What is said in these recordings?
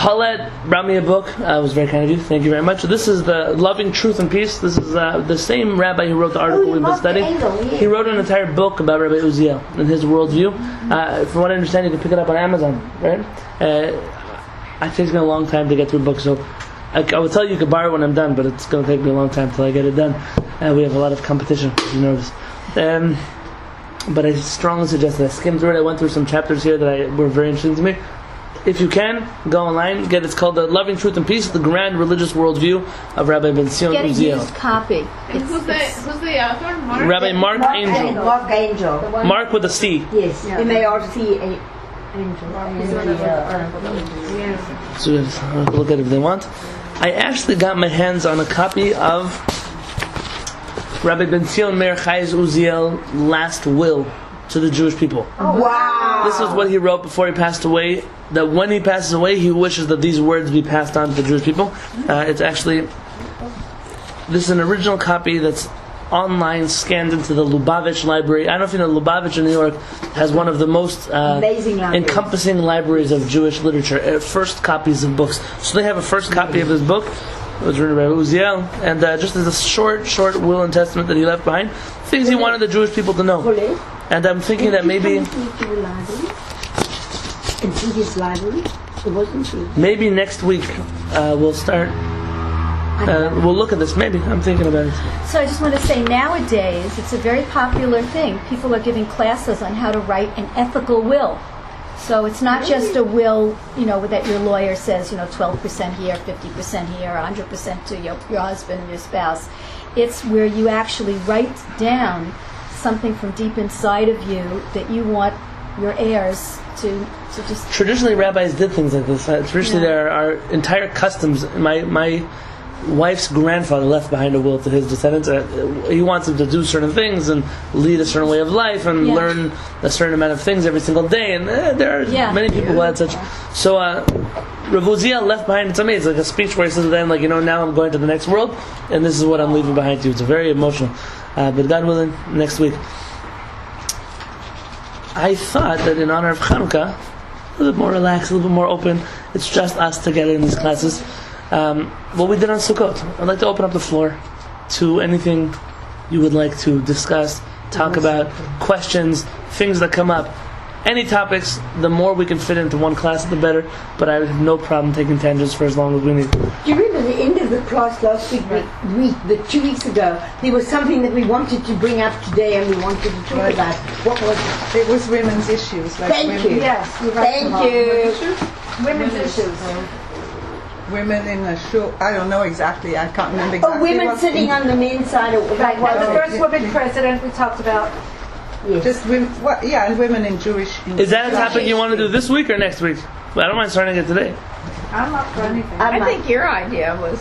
Paulette brought me a book. It was very kind of you. Thank you very much. This is the Loving Truth and Peace. This is the same rabbi who wrote the article we've been studying. He wrote an entire book about Rabbi Uziel and his worldview. From what I understand, you can pick it up on Amazon, right? It takes me a long time to get through books, so I will tell you could borrow when I'm done, but it's going to take me a long time till I get it done. We have a lot of competition. I'm nervous. But I strongly suggest that I skim through it. I went through some chapters here that were very interesting to me. If you can, go online, get it's called The Loving Truth and Peace, the Grand Religious Worldview of Rabbi Ben Zion Get a Uziel. used copy. And who's the author? Mark? Rabbi Mark Angel. Mark Angel. Mark with a C. Yes, M-A-R-C Angel. So look at it if they want. I actually got my hands on a copy of Rabbi Ben Zion Meir Chay's Uziel last will to the Jewish people. Oh, wow! This is what he wrote before he passed away. That when he passes away, he wishes that these words be passed on to the Jewish people. It's actually, this is an original copy that's online, scanned into the Lubavitch Library. I don't know if you know, Lubavitch in New York has one of the most encompassing libraries of Jewish literature. First copies of books. So they have a first copy of his book. It was written by Uziel, and just as a short will and testament that he left behind, things he wanted the Jewish people to know. And I'm thinking that maybe next week we'll start. We'll look at this. Maybe I'm thinking about it. So I just want to say, nowadays it's a very popular thing. People are giving classes on how to write an ethical will. So it's not just a will, that your lawyer says, 12% here, 50% here, 100% to your husband and your spouse. It's where you actually write down something from deep inside of you that you want your heirs to just... Traditionally, rabbis did things like this. Traditionally, there are entire customs. My wife's grandfather left behind a will to his descendants. He wants them to do certain things and lead a certain way of life and learn a certain amount of things every single day. And there are many people who had such. So Rav Uziel left behind, it's amazing, like a speech where he says to them, now I'm going to the next world, and this is what I'm leaving behind you. It's very emotional. But God willing, next week. I thought that in honor of Chanukah, a little bit more relaxed, a little bit more open, it's just us together in these classes. What we did on Sukkot. I'd like to open up the floor to anything you would like to discuss, talk about, questions, things that come up. Any topics, the more we can fit into one class, the better. But I have no problem taking tangents for as long as we need. Do you remember the end of the class last week, 2 weeks ago? There was something that we wanted to bring up today and we wanted to talk about. What was it? It was women's issues. Thank you. Yes. Thank you. Women's issues. Women in a shul. I don't know exactly. I can't remember exactly. Women sitting on the men's side. Right. And the first woman president we talked about. Yes. Just women. And women in Jewish. Is that a topic you want to do this week or next week? Well, I don't mind starting it today. I'm up for anything. I think your idea was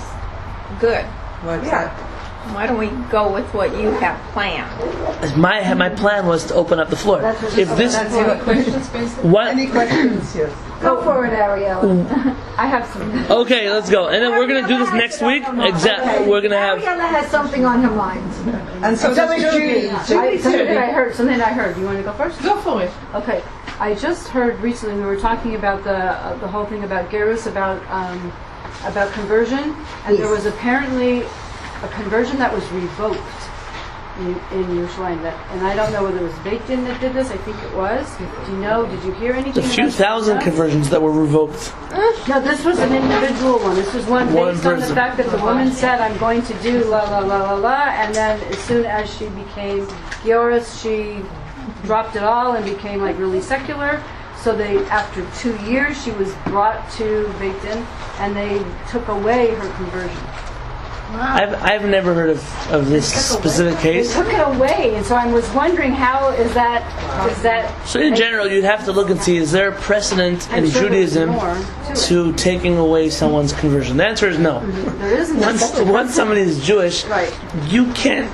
good. What's that? Why don't we go with what you have planned? My plan was to open up the floor. Any questions? Yes. Go for it, Ariella. I have some. Okay, let's go. And then we're going to do this next week. Exactly. We're going to have... Ariella has something on her mind. And so does Judy. Something I heard. You want to go first? Go for it. Okay. I just heard recently we were talking about the whole thing about gerus, about conversion, and there was apparently a conversion that was revoked in Yerushalayim. And I don't know whether it was Beit Din that did this. I think it was. Do you know? Did you hear anything? A few thousand conversions that were revoked. No, this was an individual one. This was one based on the fact that the woman said, "I'm going to do la la la la la," and then as soon as she became Gioris, she dropped it all and became really secular. So after 2 years, she was brought to Beit Din, and they took away her conversion. Wow. I've never heard of this specific case. They took it away, and so I was wondering how is that? So in general, you'd have to look and see, is there a precedent in Judaism to taking away someone's conversion? The answer is no. There isn't. Once somebody is Jewish, you can't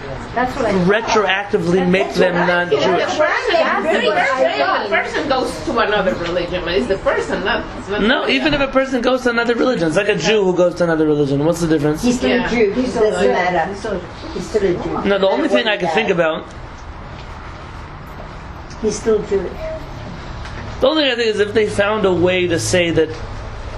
retroactively make them non-Jewish. The person goes to another religion, but it's the person, not no, even if a person goes to another religion, it's like a Jew who goes to another religion. What's the difference? He's still a Jew. He doesn't matter. He's still a Jew. No, the only thing I can think about... He's still Jewish. The only thing I think is if they found a way to say that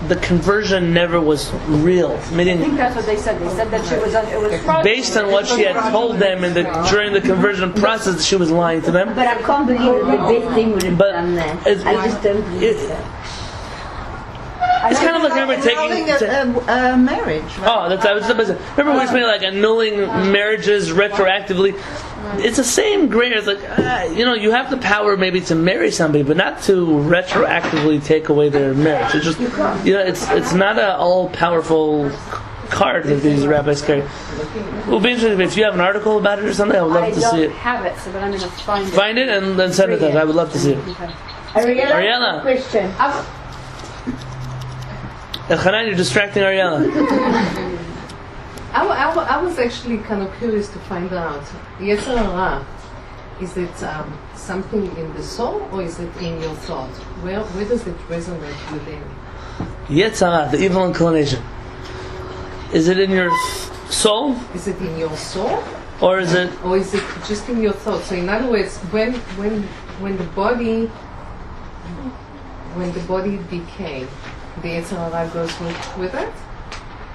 the conversion never was real. I Meaning, think that's what they said. They said that she was it was fraudulent. based on what she had told them during the conversion process, she was lying to them. But I can't believe that the best thing would have But done that. it's- I just don't believe that. It's kind of like remember Annulling a marriage, right? Oh, that's I was supposed to. Remember we were saying like annulling marriages retroactively. It's the same grain. It's like you have the power maybe to marry somebody, but not to retroactively take away their marriage. It's just it's not an all powerful card that these rabbis carry. It will be interesting if you have an article about it or something. I would love to see it. I don't have it, so but I'm going to find it. Find it and then send it to us. I would love to see it. Okay. Ariella. Question. Elchanan, you're distracting Ariella. I was actually kind of curious to find out, yetzer hara, is it something in the soul or is it in your thought? Where does it resonate within? Yetzer hara, the evil inclination. Is it in your soul? Is it in your soul? Or is it... Or is it just in your thought? So in other words, when the body decay, the yetzer hara goes with it?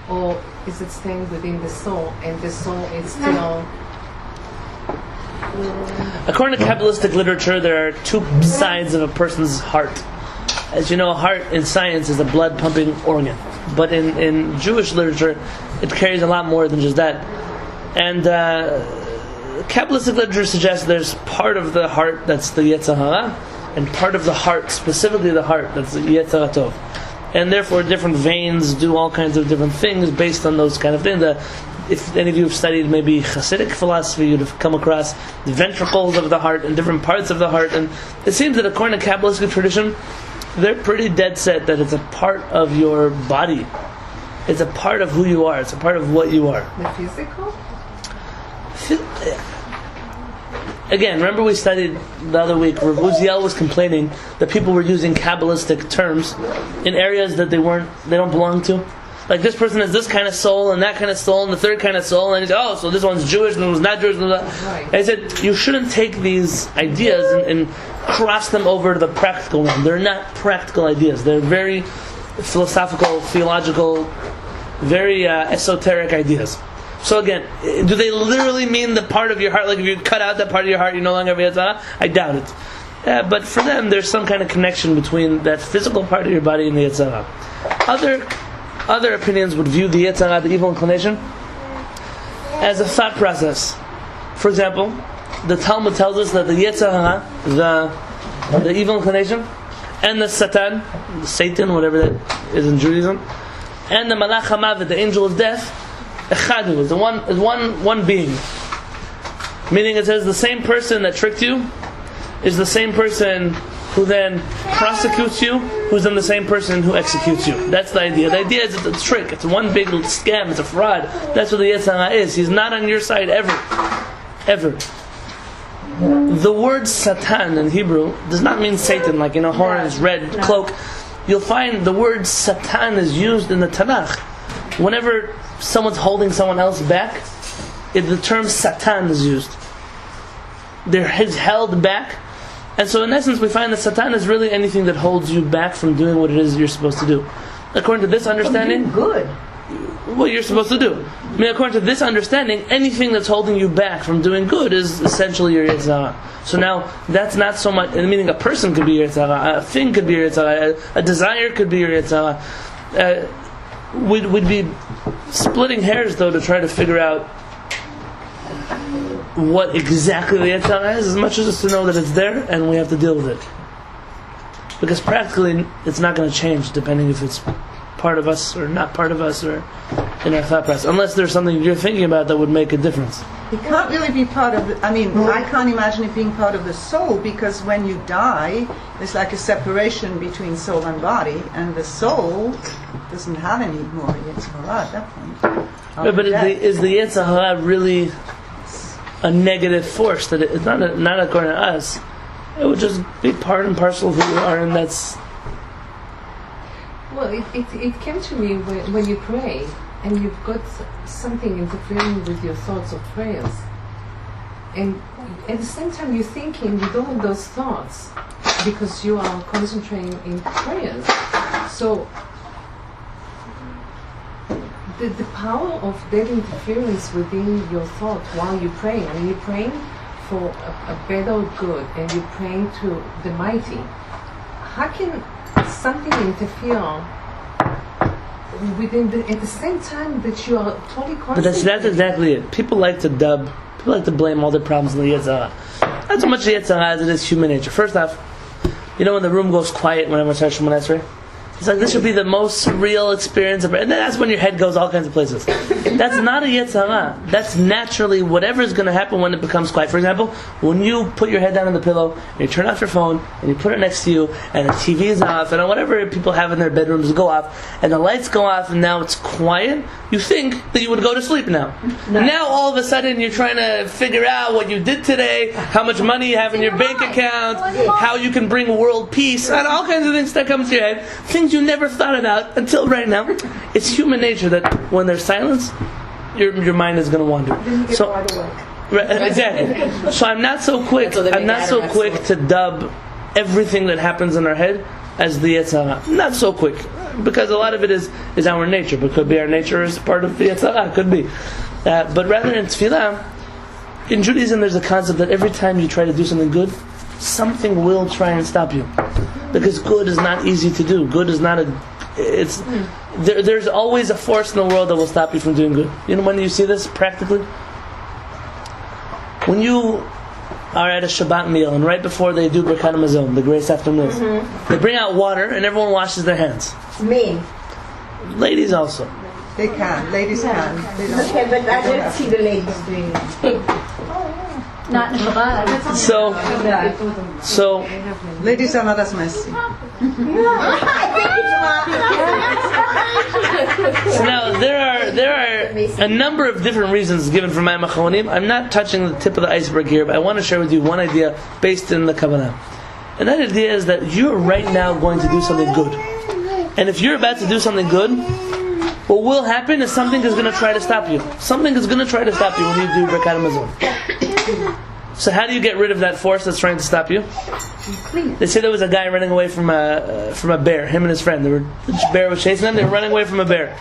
Or is it staying within the soul and the soul is still... According to Kabbalistic literature, there are two sides of a person's heart. As you know, a heart in science is a blood pumping organ. But in Jewish literature, it carries a lot more than just that. And Kabbalistic literature suggests there's part of the heart that's the yetzer hara, and part of the heart, specifically the heart, that's the yetzer hatov. And therefore different veins do all kinds of different things based on those kind of things. If any of you have studied maybe Hasidic philosophy, you'd have come across the ventricles of the heart and different parts of the heart. And it seems that according to Kabbalistic tradition, they're pretty dead set that it's a part of your body. It's a part of who you are. It's a part of what you are. The physical? Again, remember we studied the other week where Uziel was complaining that people were using Kabbalistic terms in areas that they don't belong to. Like this person has this kind of soul and that kind of soul and the third kind of soul, and he said, so this one's Jewish and this one's not Jewish. Right. And I said, you shouldn't take these ideas and cross them over to the practical realm. They're not practical ideas. They're very philosophical, theological, very esoteric ideas. So again, do they literally mean the part of your heart? Like if you cut out that part of your heart, you no longer have yetzer hara? I doubt it. But for them, there's some kind of connection between that physical part of your body and the yetzer hara. Other opinions would view the yetzer hara, the evil inclination, as a thought process. For example, the Talmud tells us that the yetzer hara, the evil inclination, and the Satan, whatever that is in Judaism, and the Malach HaMavet, the angel of death, Echadu is one being. Meaning it says the same person that tricked you is the same person who then prosecutes you, who's then the same person who executes you. That's the idea. The idea is it's a trick. It's one big scam. It's a fraud. That's what the yetzer hara is. He's not on your side ever. The word Satan in Hebrew does not mean Satan, like horns, red cloak. You'll find the word Satan is used in the Tanakh. Whenever someone's holding someone else back, the term Satan is used. They're held back. And so in essence we find that Satan is really anything that holds you back from doing what it is you're supposed to do. According to this understanding, Good. what you're supposed to do. I mean, according to this understanding, anything that's holding you back from doing good is essentially your yetzer hara. So now, that's not so much, meaning a person could be your yetzer hara, a thing could be your yetzer hara, a desire could be your yetzer hara. We'd be splitting hairs though to try to figure out what exactly the yetzer hara is, as much as just to know that it's there and we have to deal with it. Because practically it's not going to change depending if it's part of us or not part of us or in our thought process, unless there's something you're thinking about that would make a difference. It can't really be part of I can't imagine it being part of the soul, because when you die, there's like a separation between soul and body, and the soul doesn't have any more yetzer hara at that point. But is the yetzer hara really a negative force? That it's not according to us. It would just be part and parcel of who you are, and that's... Well, it came to me when you pray and you've got something interfering with your thoughts or prayers, and at the same time you're thinking with all those thoughts because you are concentrating in prayers. So the power of that interference within your thought while you're praying. I mean, you're praying for a better good, and you're praying to the mighty. How can something interfere at the same time that you are totally conscious? But that's exactly it. People like to blame all their problems on the yetzer. Not so much the yetzer as it is human nature. First off, when the room goes quiet whenever it's Shemona Esrei, it's like this should be the most surreal experience ever. And then that's when your head goes all kinds of places. That's not a yetzer. That's naturally whatever is going to happen when it becomes quiet. For example, when you put your head down on the pillow and you turn off your phone and you put it next to you and the TV is off and whatever people have in their bedrooms go off and the lights go off and now it's quiet, you think that you would go to sleep now. No. Now all of a sudden you're trying to figure out what you did today, how much money you have in your bank account, how you can bring world peace, and all kinds of things that come to your head. Things you never thought about until right now. It's human nature that when there's silence, your mind is going to wander. So, exactly. So I'm not so quick. To dub everything that happens in our head as the yetzer. Not so quick, because a lot of it is our nature. But could be our nature is part of the yetzer. Could be. But rather in tefillah, in Judaism, there's a concept that every time you try to do something good, something will try and stop you. Because good is not easy to do. Good is not there's always a force in the world that will stop you from doing good. When you see this practically? When you are at a Shabbat meal and right before they do Birkat Hamazon, the grace after meals, they bring out water and everyone washes their hands. Men. Ladies also. They can. Ladies can. They don't. Okay, but I don't see the ladies doing it. Not in Chabad. So Ladies are not as messy. So now there are a number of different reasons given for Mayim Achronim. I'm not touching the tip of the iceberg here, but I want to share with you one idea based in the Kabbalah. And that idea is that you're right now going to do something good. And if you're about to do something good, what will happen is something is going to try to stop you. Something is going to try to stop you when you do Birkat Hamazon. So how do you get rid of that force that's trying to stop you? They say there was a guy running away from a bear, him and his friend. The bear was chasing them, they were running away from a bear.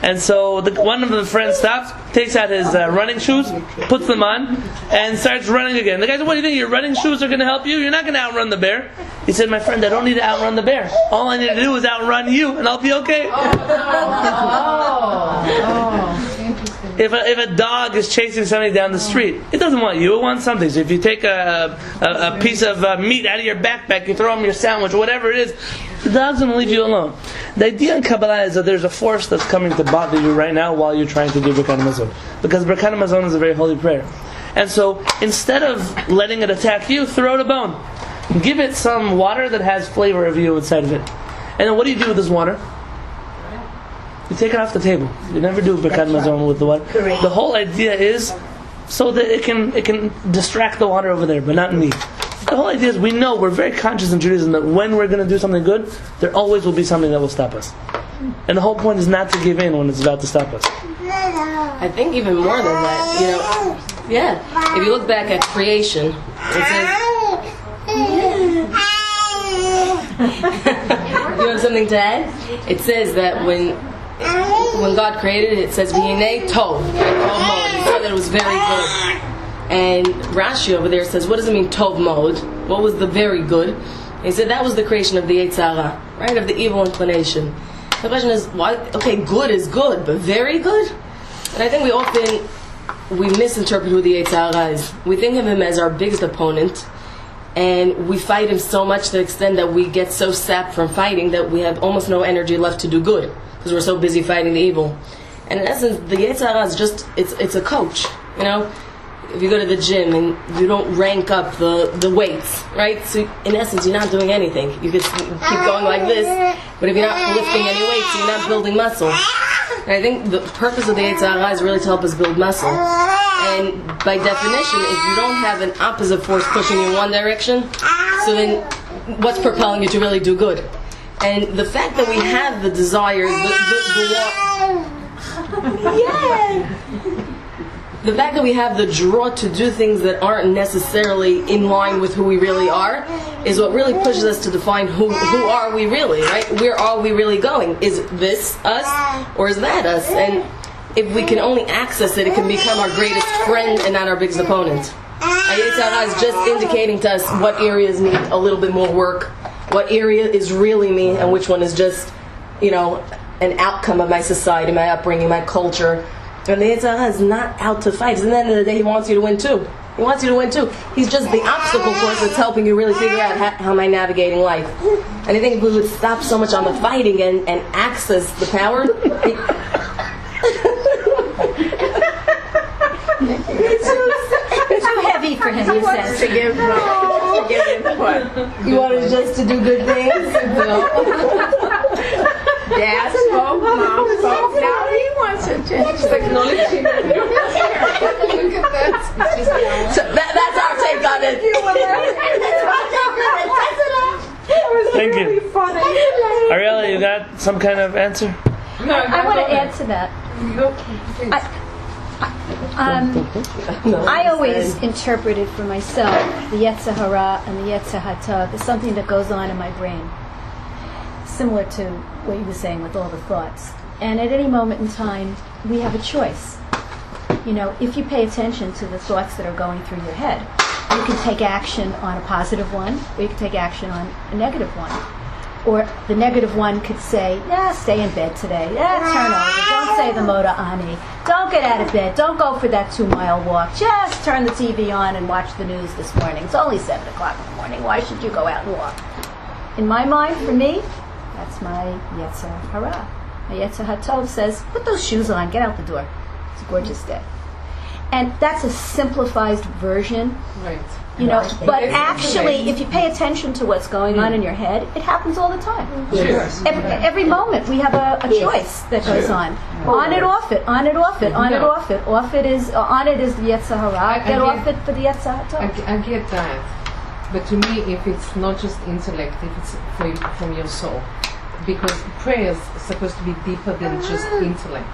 And so one of the friends stops, takes out his running shoes, puts them on, and starts running again. The guy said, what do you think, your running shoes are going to help you? You're not going to outrun the bear. He said, my friend, I don't need to outrun the bear. All I need to do is outrun you, and I'll be okay. If a dog is chasing somebody down the street, it doesn't want you, it wants something. So if you take a piece of meat out of your backpack, you throw them your sandwich, or whatever it is, the dog's going to leave you alone. The idea in Kabbalah is that there's a force that's coming to bother you right now while you're trying to do Birkat Hamazon. Because Birkat Hamazon is a very holy prayer. And so instead of letting it attack you, throw it a bone. Give it some water that has flavor of you inside of it. And then what do you do with this water? You take it off the table. You never do Birkat Hamazon with the water. Correct. The whole idea is so that it can distract the water over there, but not me. The whole idea is we're very conscious in Judaism that when we're going to do something good, there always will be something that will stop us. And the whole point is not to give in when it's about to stop us. I think even more than that, if you look back at creation, it says, you have something to add? It says that when God created it says, V'hinei tov, it said that it was very good. And Rashi over there says, what does it mean, tov mod? What was the very good? And he said that was the creation of the yetzer, right, of the evil inclination. The question is, why? Okay, good is good, but very good? And I think we misinterpret who the yetzer is. We think of him as our biggest opponent, and we fight him so much to the extent that we get so sapped from fighting that we have almost no energy left to do good, because we're so busy fighting the evil. And in essence, the yetzer is just, it's a coach, If you go to the gym and you don't rank up the weights, right? So in essence, you're not doing anything. You could keep going like this, but if you're not lifting any weights, you're not building muscle. And I think the purpose of the yetzer is really to help us build muscle. And by definition, if you don't have an opposite force pushing you in one direction, so then what's propelling you to really do good? And the fact that we have the desires, the fact that we have the draw to do things that aren't necessarily in line with who we really are is what really pushes us to define who are we really, right? Where are we really going? Is this us or is that us? And if we can only access it, it can become our greatest friend and not our biggest opponent. Yetzer hara is just indicating to us what areas need a little bit more work, what area is really me, and which one is just, an outcome of my society, my upbringing, my culture. And the yetzer hara is not out to fight. And at the end of the day, he wants you to win too. He wants you to win too. He's just the obstacle course that's helping you really figure out how am I navigating life. And I think if we would stop so much on the fighting and access the power. It's too heavy for him, he says. To give input. You wanted just to do good things? Dad spoke, Mom spoke, now he wants to change technology. Look at that. So that's our take on it. Thank you. Ariella, you got some kind of answer? I want to add to that. I always interpreted for myself the yetzer hara and the yetzer hatov as something that goes on in my brain, similar to what you were saying with all the thoughts. And at any moment in time, we have a choice. If you pay attention to the thoughts that are going through your head, you can take action on a positive one, or you can take action on a negative one. Or the negative one could say, stay in bed today. Turn over. Don't say the Moda Ani. Don't get out of bed. Don't go for that 2-mile walk. Just turn the TV on and watch the news this morning. It's only 7 o'clock in the morning. Why should you go out and walk? In my mind, for me, that's my yetzer hara. My yetzer hatov says, put those shoes on. Get out the door. It's a gorgeous day. And that's a simplified version. Right. But actually, if you pay attention to what's going on in your head, it happens all the time. Every moment we have a choice that goes on. On it, off it, on it, off it, on it, off it. On it is the yetzer hara. Get off it for the yetzer hatov. I get that. But to me, if it's not just intellect, if it's from your soul, because prayer is supposed to be deeper than just intellect.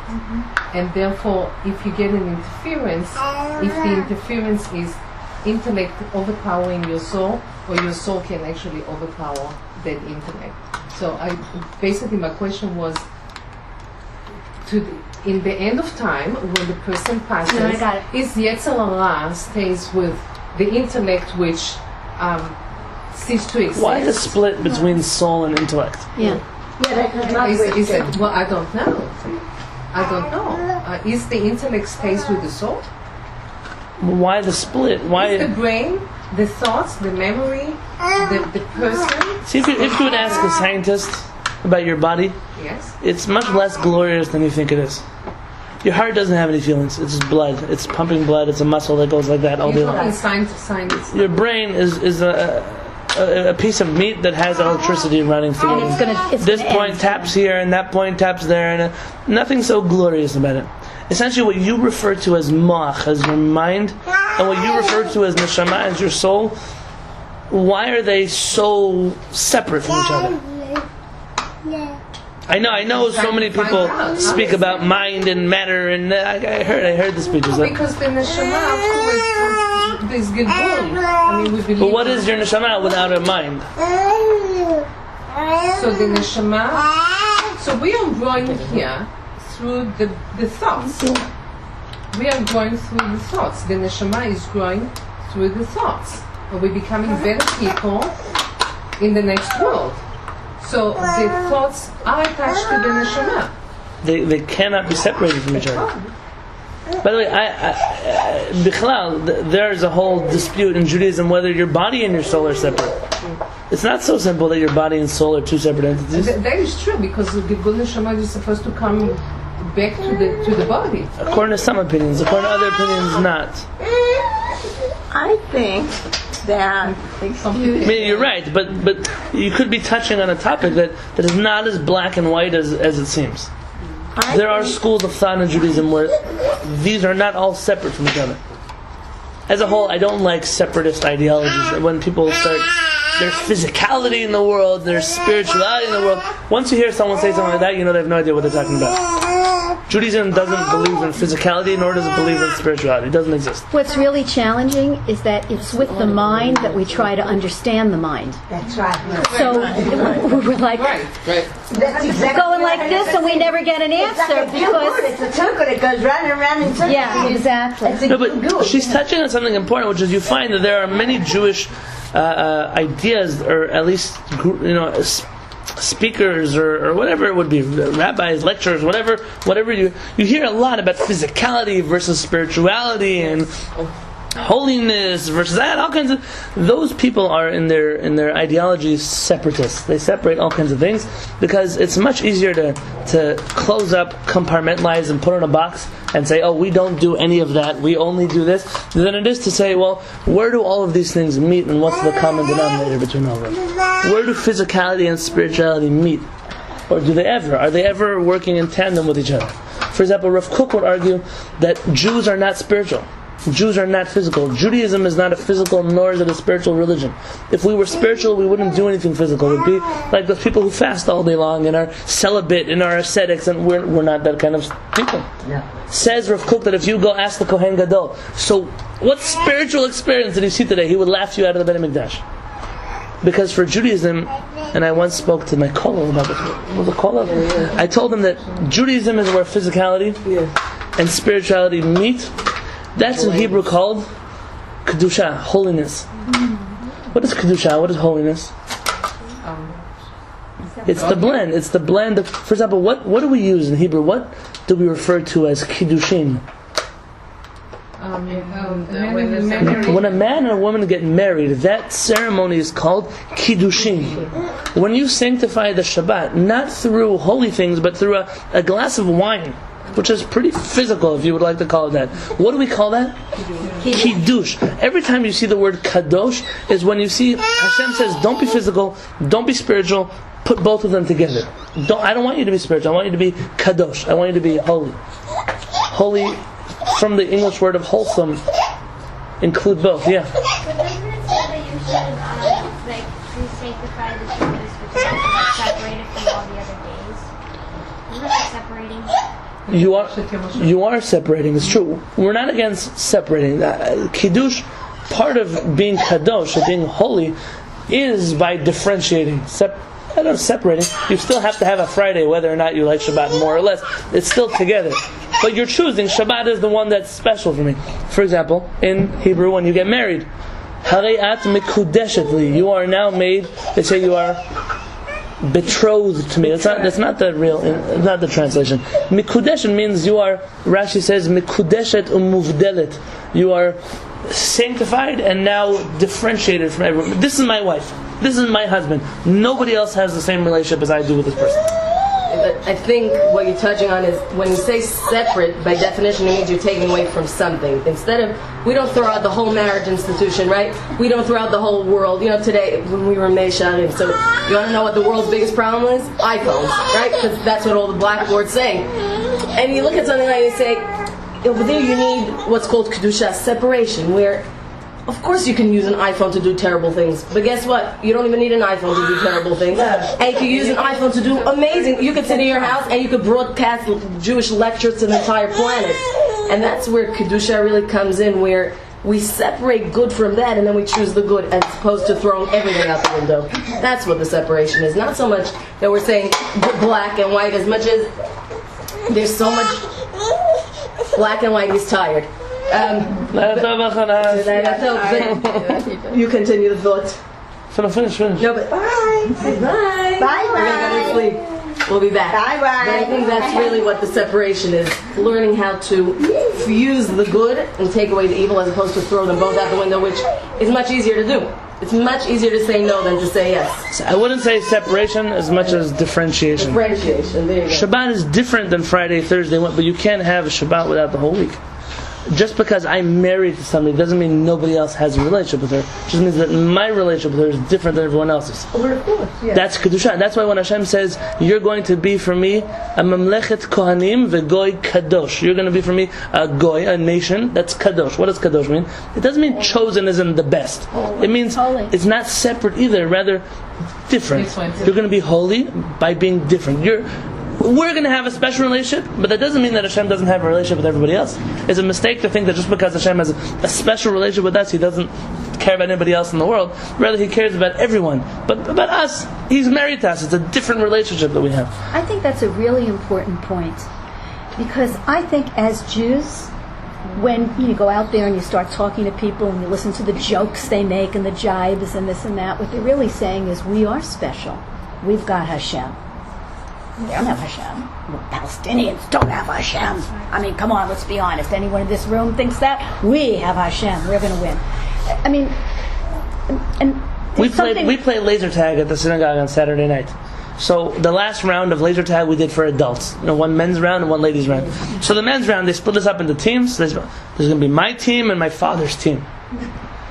And therefore, if you get an interference, if the interference is intellect overpowering your soul, or your soul can actually overpower that intellect. So basically my question was, in the end of time, when the person passes, is yetzer hara stays with the intellect which cease to exist? Why the split between soul and intellect? Yeah, is it, well, I don't know. Is the intellect stays with the soul? Why the split? Why is the brain, the thoughts, the memory, the person? See, if you would ask a scientist about your body, yes, it's much less glorious than you think it is. Your heart doesn't have any feelings. It's just blood. It's pumping blood. It's a muscle that goes like that all day long. Science. Your brain is a piece of meat that has electricity running through it. This point taps here and that point taps there, and nothing so glorious about it. Essentially, what you refer to as moach, as your mind, and what you refer to as neshama, as your soul, why are they so separate from each other? I know. So many people speak about mind and matter, and I heard the speeches. Because the neshama, of course, is good. I mean, we believe. But what is your neshama without a mind? So the neshama. So we are growing here through the thoughts. We are going through the thoughts. The neshama is growing through the thoughts. And we're becoming better people in the next world. So the thoughts are attached to the neshama. They cannot be separated from each other. By the way, there is a whole dispute in Judaism whether your body and your soul are separate. It's not so simple that your body and soul are two separate entities. That is true, because the good neshama is supposed to come back to the body. According to some opinions, according to other opinions, not. I think that. I mean, you're right, but you could be touching on a topic that is not as black and white as it seems. There are schools of thought in Judaism where these are not all separate from each other. As a whole, I don't like separatist ideologies. When people start, there's physicality in the world, there's spirituality in the world. Once you hear someone say something like that, you know they have no idea what they're talking about. Judaism doesn't believe in physicality, nor does it believe in spirituality. It doesn't exist. What's really challenging is that it's with the mind that we try to understand the mind. That's right. So we're like That's exactly going like this, and we never get an answer because. it's a circle that goes round and round in circles. Yeah, exactly. It's a No, good. but she's touching on something important, which is you find that there are many Jewish ideas, or at least speakers or whatever it would be, rabbis, lecturers, whatever you hear a lot about physicality versus spirituality and holiness versus that, all kinds of. Those people are in their ideologies separatists. They separate all kinds of things because it's much easier to close up, compartmentalize, and put in a box and say, oh, we don't do any of that, we only do this, than it is to say, well, where do all of these things meet and what's the common denominator between all of them? Where do physicality and spirituality meet? Or do they ever? Are they ever working in tandem with each other? For example, Rav Kook would argue that Jews are not spiritual. Jews are not physical. Judaism is not a physical, nor is it a spiritual religion. If we were spiritual, we wouldn't do anything physical. We'd be like those people who fast all day long and are celibate and are ascetics, and we're not that kind of people. Yeah. Says Rav Kook that if you go ask the Kohen Gadol, so what spiritual experience did you see today? He would laugh you out of the Beit HaMikdash. Because for Judaism, and I once spoke to my kollel about this. What was the kollel? I told him that Judaism is where physicality and spirituality meet. That's in Hebrew called Kedusha, holiness. What is Kedusha? What is holiness? It's the blend. It's the blend of, for example, what do we use in Hebrew? What do we refer to as Kiddushin? When a man and a woman get married, that ceremony is called Kiddushin. When you sanctify the Shabbat, not through holy things, but through a glass of wine, which is pretty physical, if you would like to call it that. What do we call that? Kiddush. Every time you see the word kadosh, is when you see Hashem says, don't be physical, don't be spiritual, put both of them together. I don't want you to be spiritual, I want you to be kadosh, I want you to be holy. Holy, from the English word of wholesome, include both, yeah. But doesn't it say that you should, sanctify the Shabbos, which is separated from all the other days? Isn't that separating? You are separating. It's true. We're not against separating. Kiddush, part of being kadosh, or being holy, is by differentiating. Separating. You still have to have a Friday, whether or not you like Shabbat more or less. It's still together. But you're choosing. Shabbat is the one that's special for me. For example, in Hebrew, when you get married, Hareat mikudeshet li. You are now made. They say you are betrothed to me. That's not the real. Not the translation. Mikudeshet means you are. Rashi says mikudeshet umuvdelet. You are sanctified and now differentiated from everyone. This is my wife. This is my husband. Nobody else has the same relationship as I do with this person. I think what you're touching on is when you say separate, by definition, it means you're taking away from something. Instead of, we don't throw out the whole marriage institution, right? We don't throw out the whole world. You know, today, when we were in Shaar, so you want to know what the world's biggest problem is? iPhones, right? Because that's what all the blackboards say. And you look at something like that and you say, over there you need what's called Kedusha, separation, where of course you can use an iPhone to do terrible things, but guess what? You don't even need an iPhone to do terrible things. And you can use an iPhone to do amazing. You could sit in your house and you could broadcast Jewish lectures to the entire planet. And that's where Kedusha really comes in, where we separate good from that and then we choose the good as opposed to throwing everything out the window. That's what the separation is. Not so much that we're saying black and white, as much as there's so much black and white. He's tired. You continue the thought. Finish. No, but bye. Say bye. Bye. We're gonna go to sleep. We'll be back. Bye. But I think that's really what the separation is: learning how to fuse the good and take away the evil, as opposed to throw them both out the window, which is much easier to do. It's much easier to say no than to say yes. I wouldn't say separation as much as differentiation. Differentiation. There you go. Shabbat is different than Friday, Thursday, but you can't have a Shabbat without the whole week. Just because I'm married to somebody doesn't mean nobody else has a relationship with her. It just means that my relationship with her is different than everyone else's. That's Kedusha. That's why when Hashem says, you're going to be for me a mamlechet kohanim vegoy kadosh. You're going to be for me a goy, a nation. That's kadosh. What does kadosh mean? It doesn't mean chosen isn't the best. It means it's not separate either, rather different. You're going to be holy by being different. we're going to have a special relationship, but that doesn't mean that Hashem doesn't have a relationship with everybody else. It's a mistake to think that just because Hashem has a special relationship with us, He doesn't care about anybody else in the world. Rather, He cares about everyone. But about us, He's married to us. It's a different relationship that we have. I think that's a really important point, because I think as Jews, when you go out there and you start talking to people and you listen to the jokes they make and the jibes and this and that, what they're really saying is we are special. We've got Hashem. They don't have Hashem. Well, Palestinians don't have Hashem. I mean, come on, let's be honest. Anyone in this room thinks that? We have Hashem. We're going to win. I mean, and we play laser tag at the synagogue on Saturday night. So the last round of laser tag we did for adults. One men's round and one ladies' round. So the men's round, they split us up into teams. There's going to be my team and my father's team.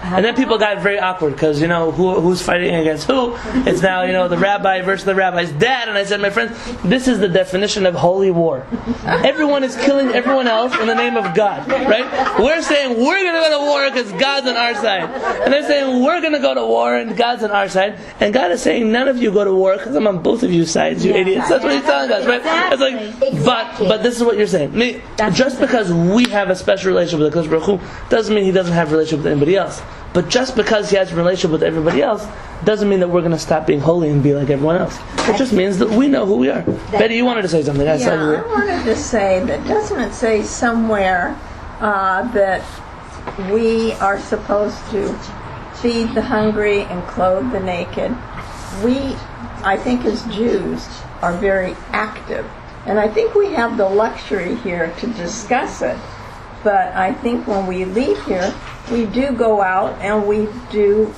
And then people got very awkward because, who's fighting against who? It's now, the rabbi versus the rabbi's dad. And I said, my friends, this is the definition of holy war. Everyone is killing everyone else in the name of God, right? We're saying we're going to go to war because God's on our side. And they're saying we're going to go to war and God's on our side. And God is saying none of you go to war because I'm on both of you sides, you idiots. That's what He's telling us, right? It's like, but this is what you're saying. Just because we have a special relationship with the Kodesh Baruch Hu doesn't mean He doesn't have a relationship with anybody else. But just because He has a relationship with everybody else doesn't mean that we're going to stop being holy and be like everyone else. It just means that we know who we are. Betty, you wanted to say something. I wanted to say that doesn't it say somewhere that we are supposed to feed the hungry and clothe the naked? We, I think as Jews, are very active. And I think we have the luxury here to discuss it. But I think when we leave here, we do go out and we do,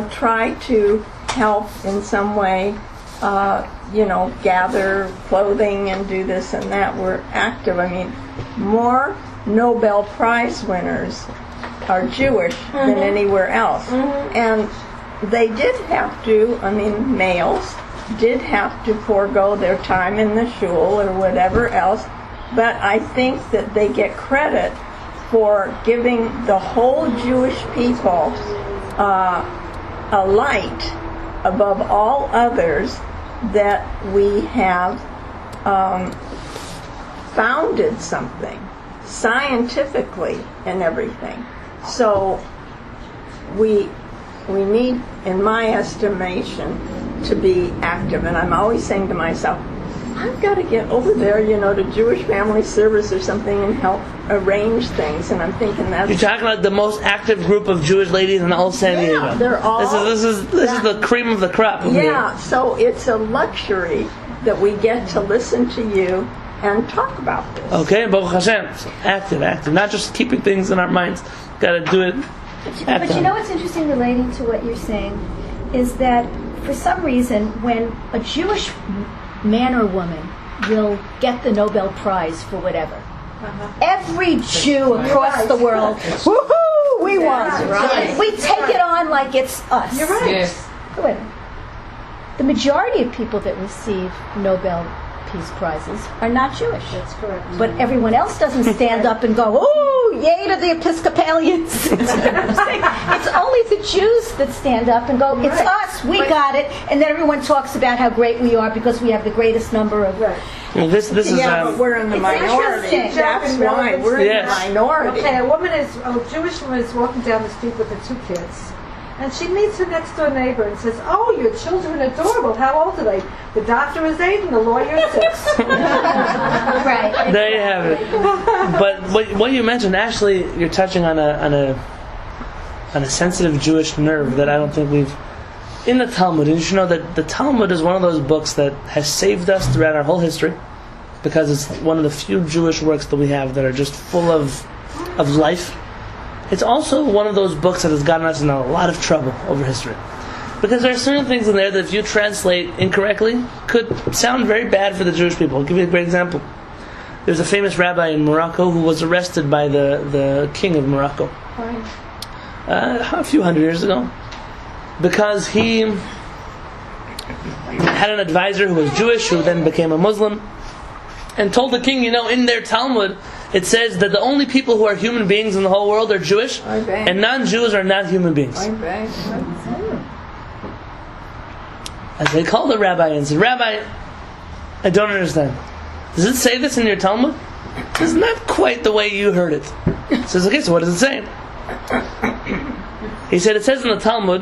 try to help in some way, gather clothing and do this and that. We're active. I mean, more Nobel Prize winners are Jewish than anywhere else. And they did have to, males did have to forego their time in the shul or whatever else. But I think that they get credit for giving the whole Jewish people a light above all others, that we have founded something scientifically and everything. So we need, in my estimation, to be active. And I'm always saying to myself, I've got to get over there, to Jewish Family Service or something and help arrange things. And I'm thinking that's... You're talking about the most active group of Jewish ladies in all of San Diego. Yeah, they're all... This is the cream of the crop. Yeah, so it's a luxury that we get to listen to you and talk about this. Okay, Baruch Hashem. Active. Not just keeping things in our minds. Got to do it. But what's interesting relating to what you're saying is that for some reason when a Jewish man or woman will get the Nobel Prize for whatever, every Jew across the world, woohoo, we won. Right. We take it on like it's us. You're right. Yes. Wait. The majority of people that receive Nobel Peace Prizes are not Jewish. That's correct. But everyone else doesn't stand up and go, "Ooh, yay to the Episcopalians." It's only the Jews that stand up and go, "It's us, we got it," and then everyone talks about how great we are because we have the greatest number of. This is. But we're in the minority. That's why we're in the minority. Okay, a Jewish woman is walking down the street with her 2 kids. And she meets her next door neighbor and says, "Oh, your children are adorable. How old are they?" The doctor is 8 and the lawyer is 6. Right. There you have it. But what you mentioned, actually, you're touching on a sensitive Jewish nerve that I don't think we've. In the Talmud, and you should know that the Talmud is one of those books that has saved us throughout our whole history, because it's one of the few Jewish works that we have that are just full of life. It's also one of those books that has gotten us in a lot of trouble over history. Because there are certain things in there that if you translate incorrectly, could sound very bad for the Jewish people. I'll give you a great example. There's a famous rabbi in Morocco who was arrested by the king of Morocco a few hundred years ago, because he had an advisor who was Jewish, who then became a Muslim, and told the king, in their Talmud, it says that the only people who are human beings in the whole world are Jewish, and non-Jews are not human beings. As they called the rabbi and said, "Rabbi, I don't understand. Does it say this in your Talmud? It's not quite the way you heard it. He says, okay, so what does it say? He said, it says in the Talmud,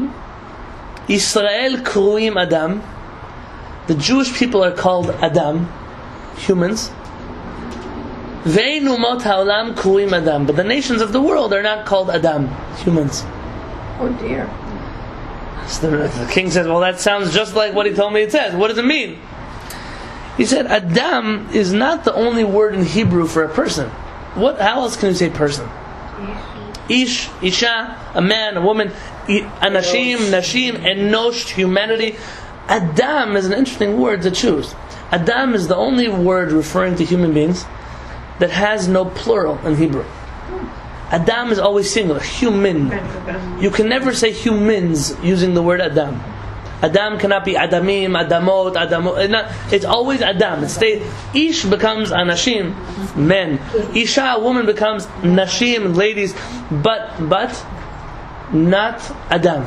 Yisrael kruim Adam. The Jewish people are called Adam, humans. Ve'ein umot ha'olam kruim Adam. But the nations of the world are not called Adam, humans. Oh dear. So the king says, well, that sounds just like what he told me it says. What does it mean? He said, Adam is not the only word in Hebrew for a person. How else can you say person? Ish, Isha, a man, a woman, Anashim, Nashim, Enosh, humanity. Adam is an interesting word to choose. Adam is the only word referring to human beings that has no plural in Hebrew. Adam is always singular, human. You can never say humans using the word Adam. Adam cannot be Adamim, Adamot. It's always Adam. Ish becomes Anashim, men. Isha, a woman, becomes Nashim, ladies. But not Adam.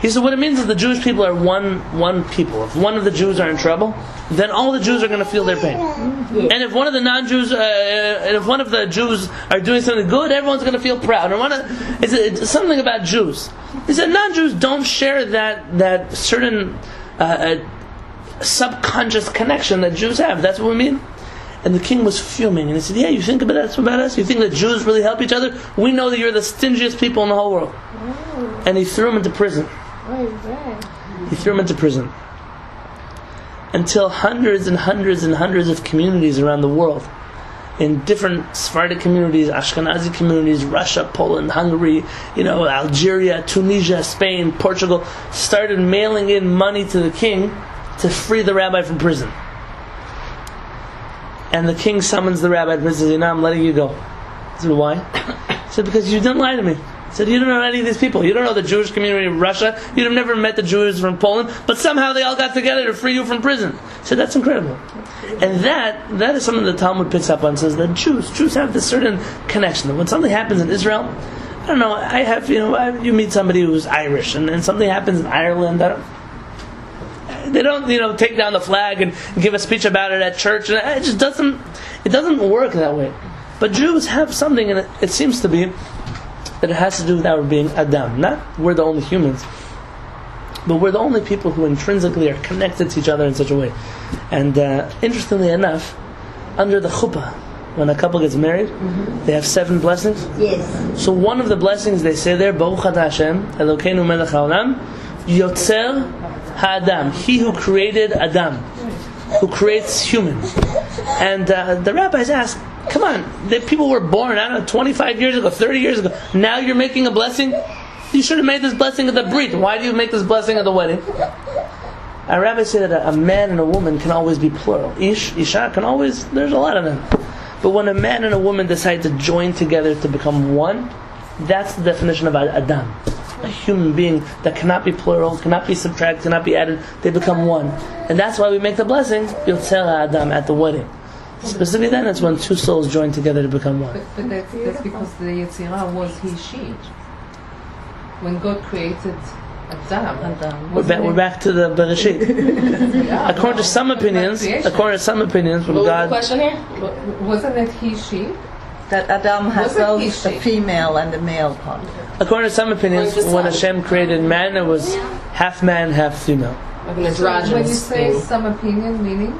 He said what it means is the Jewish people are one people. If one of the Jews are in trouble, then all the Jews are going to feel their pain. And if one of the non-Jews, if one of the Jews are doing something good, everyone's going to feel proud. It's something about Jews. He said non-Jews don't share that certain subconscious connection that Jews have. That's what we mean. And the king was fuming, and he said, yeah, you think about us? You think that Jews really help each other? We know that you're the stingiest people in the whole world. And he threw him into prison. He threw him into prison. Until hundreds and hundreds and hundreds of communities around the world, in different Sephardic communities, Ashkenazi communities, Russia, Poland, Hungary, Algeria, Tunisia, Spain, Portugal, started mailing in money to the king to free the rabbi from prison. And the king summons the rabbi and says, I'm letting you go. He said, why? He said, because you didn't lie to me. He said, you don't know any of these people. You don't know the Jewish community of Russia. You'd have never met the Jews from Poland. But somehow they all got together to free you from prison. He said, that's incredible. And that is something the Talmud picks up on. Says that Jews have this certain connection. That when something happens in Israel, I don't know, you meet somebody who's Irish, and something happens in Ireland, they don't take down the flag and give a speech about it at church. It just doesn't work that way. But Jews have something, and it seems to be that it has to do with our being Adam. Not we're the only humans, but we're the only people who intrinsically are connected to each other in such a way. And interestingly enough, under the chuppah, when a couple gets married, they have 7 blessings. Yes. So one of the blessings they say there, Baruch Atah Hashem, Elokeinu melech haolam, yetzer ha'adam, he who created Adam, who creates humans. And the rabbis ask, come on, the people were born, 25 years ago, 30 years ago. Now you're making a blessing? You should have made this blessing at the brit. Why do you make this blessing at the wedding? Our rabbis say that a man and a woman can always be plural. Isha can always, there's a lot of them. But when a man and a woman decide to join together to become one, that's the definition of Adam. A human being that cannot be plural, cannot be subtracted, cannot be added. They become one. And that's why we make the blessing, yetzer Adam, at the wedding. Specifically then, it's when 2 souls join together to become one. But that's because the Yetzirah was he, she. When God created Adam. We're back to the Bereshit. According to some opinions, when God... question here? Wasn't it he, she? That Adam has both a female and a male part. According to some opinions, when Hashem created man, it was half man, half female. Like an androgynous When you say thing. some opinion, meaning?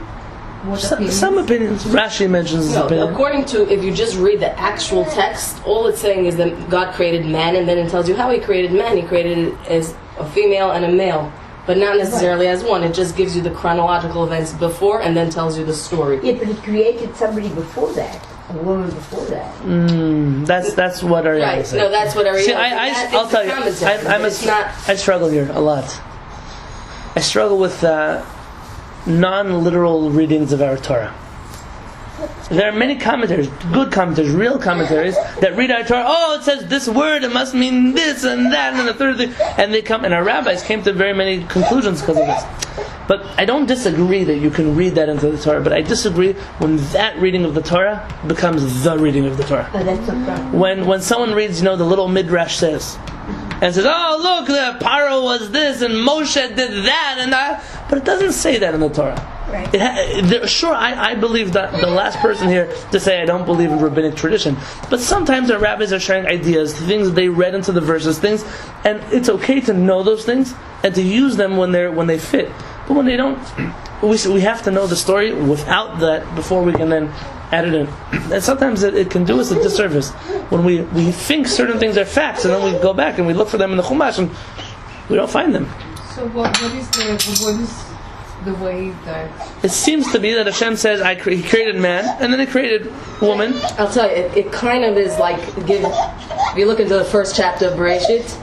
What opinion? Some opinions. Rashi mentions his opinion. According to, if you just read the actual text, all it's saying is that God created man, and then it tells you how he created man. He created it as a female and a male, but not necessarily as one. It just gives you the chronological events before and then tells you the story. Yeah, but he created somebody before that. A woman before that. That's what Ariel Right. said. No, that's what Ariel See, said. I'll tell you, I struggle here a lot. I struggle with non-literal readings of our Torah. There are many commentaries, good commentaries, real commentaries, that read our Torah. Oh, it says this word, it must mean this and that and the third thing. And our rabbis came to very many conclusions because of this. But I don't disagree that you can read that into the Torah, but I disagree when that reading of the Torah becomes the reading of the Torah. Oh, that's no problem. When someone reads, the little midrash says, and says, oh, look, the Paro was this, and Moshe did that, and that. But it doesn't say that in the Torah. Right. Sure, I believe that the last person here to say I don't believe in rabbinic tradition, but sometimes our rabbis are sharing ideas, things they read into the verses, things, and it's okay to know those things and to use them when they fit. But when they don't, we have to know the story without that before we can then add it in. And sometimes it can do us a disservice when we think certain things are facts and then we go back and we look for them in the Chumash and we don't find them. So what is the way that... It seems to be that Hashem says, He created man, and then He created woman. I'll tell you, it kind of is like, if you look into the first chapter of Bereshit,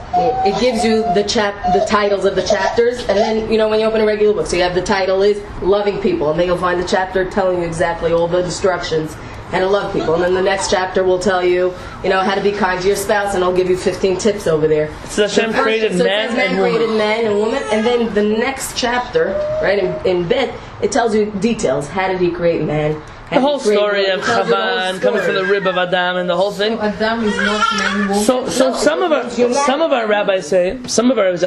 it gives you the titles of the chapters, and then, when you open a regular book, so you have the title is Loving People, and then you'll find the chapter telling you exactly all the instructions how to love people, and then the next chapter will tell you, how to be kind to your spouse, and I'll give you 15 tips over there. So Hashem created man and woman. Created man and woman, and then the next chapter, right, in Bet, it tells you details. How did He create man? The whole story of Chava and coming from the rib of Adam and the whole thing. So Adam is not man, woman. So some of our rabbis say,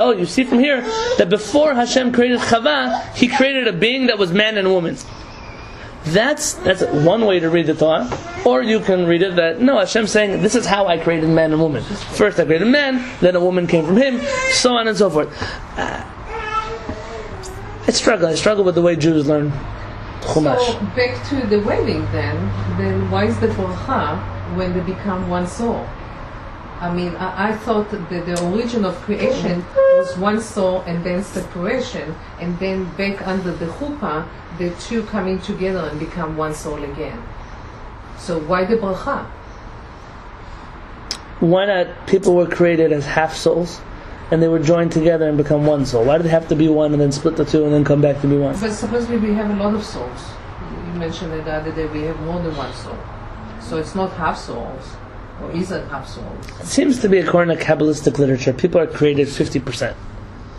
oh, you see from here that before Hashem created Chava, He created a being that was man and woman. That's one way to read the Torah, or you can read it that no, Hashem's saying this is how I created man and woman. First I created man, then a woman came from him, so on and so forth. I struggle with the way Jews learn Chumash. So back to the wedding then why is the bracha when they become one soul? I mean, I thought that the origin of creation was one soul and then separation, and then back under the chuppah, the two coming together and become one soul again. So why the bracha? Why not? People were created as half souls, and they were joined together and become one soul. Why did they have to be one and then split the two and then come back to be one? But supposedly we have a lot of souls. You mentioned it the other day, we have more than one soul. So it's not half souls. Or is it half souls? It seems to be, according to Kabbalistic literature, people are created 50%.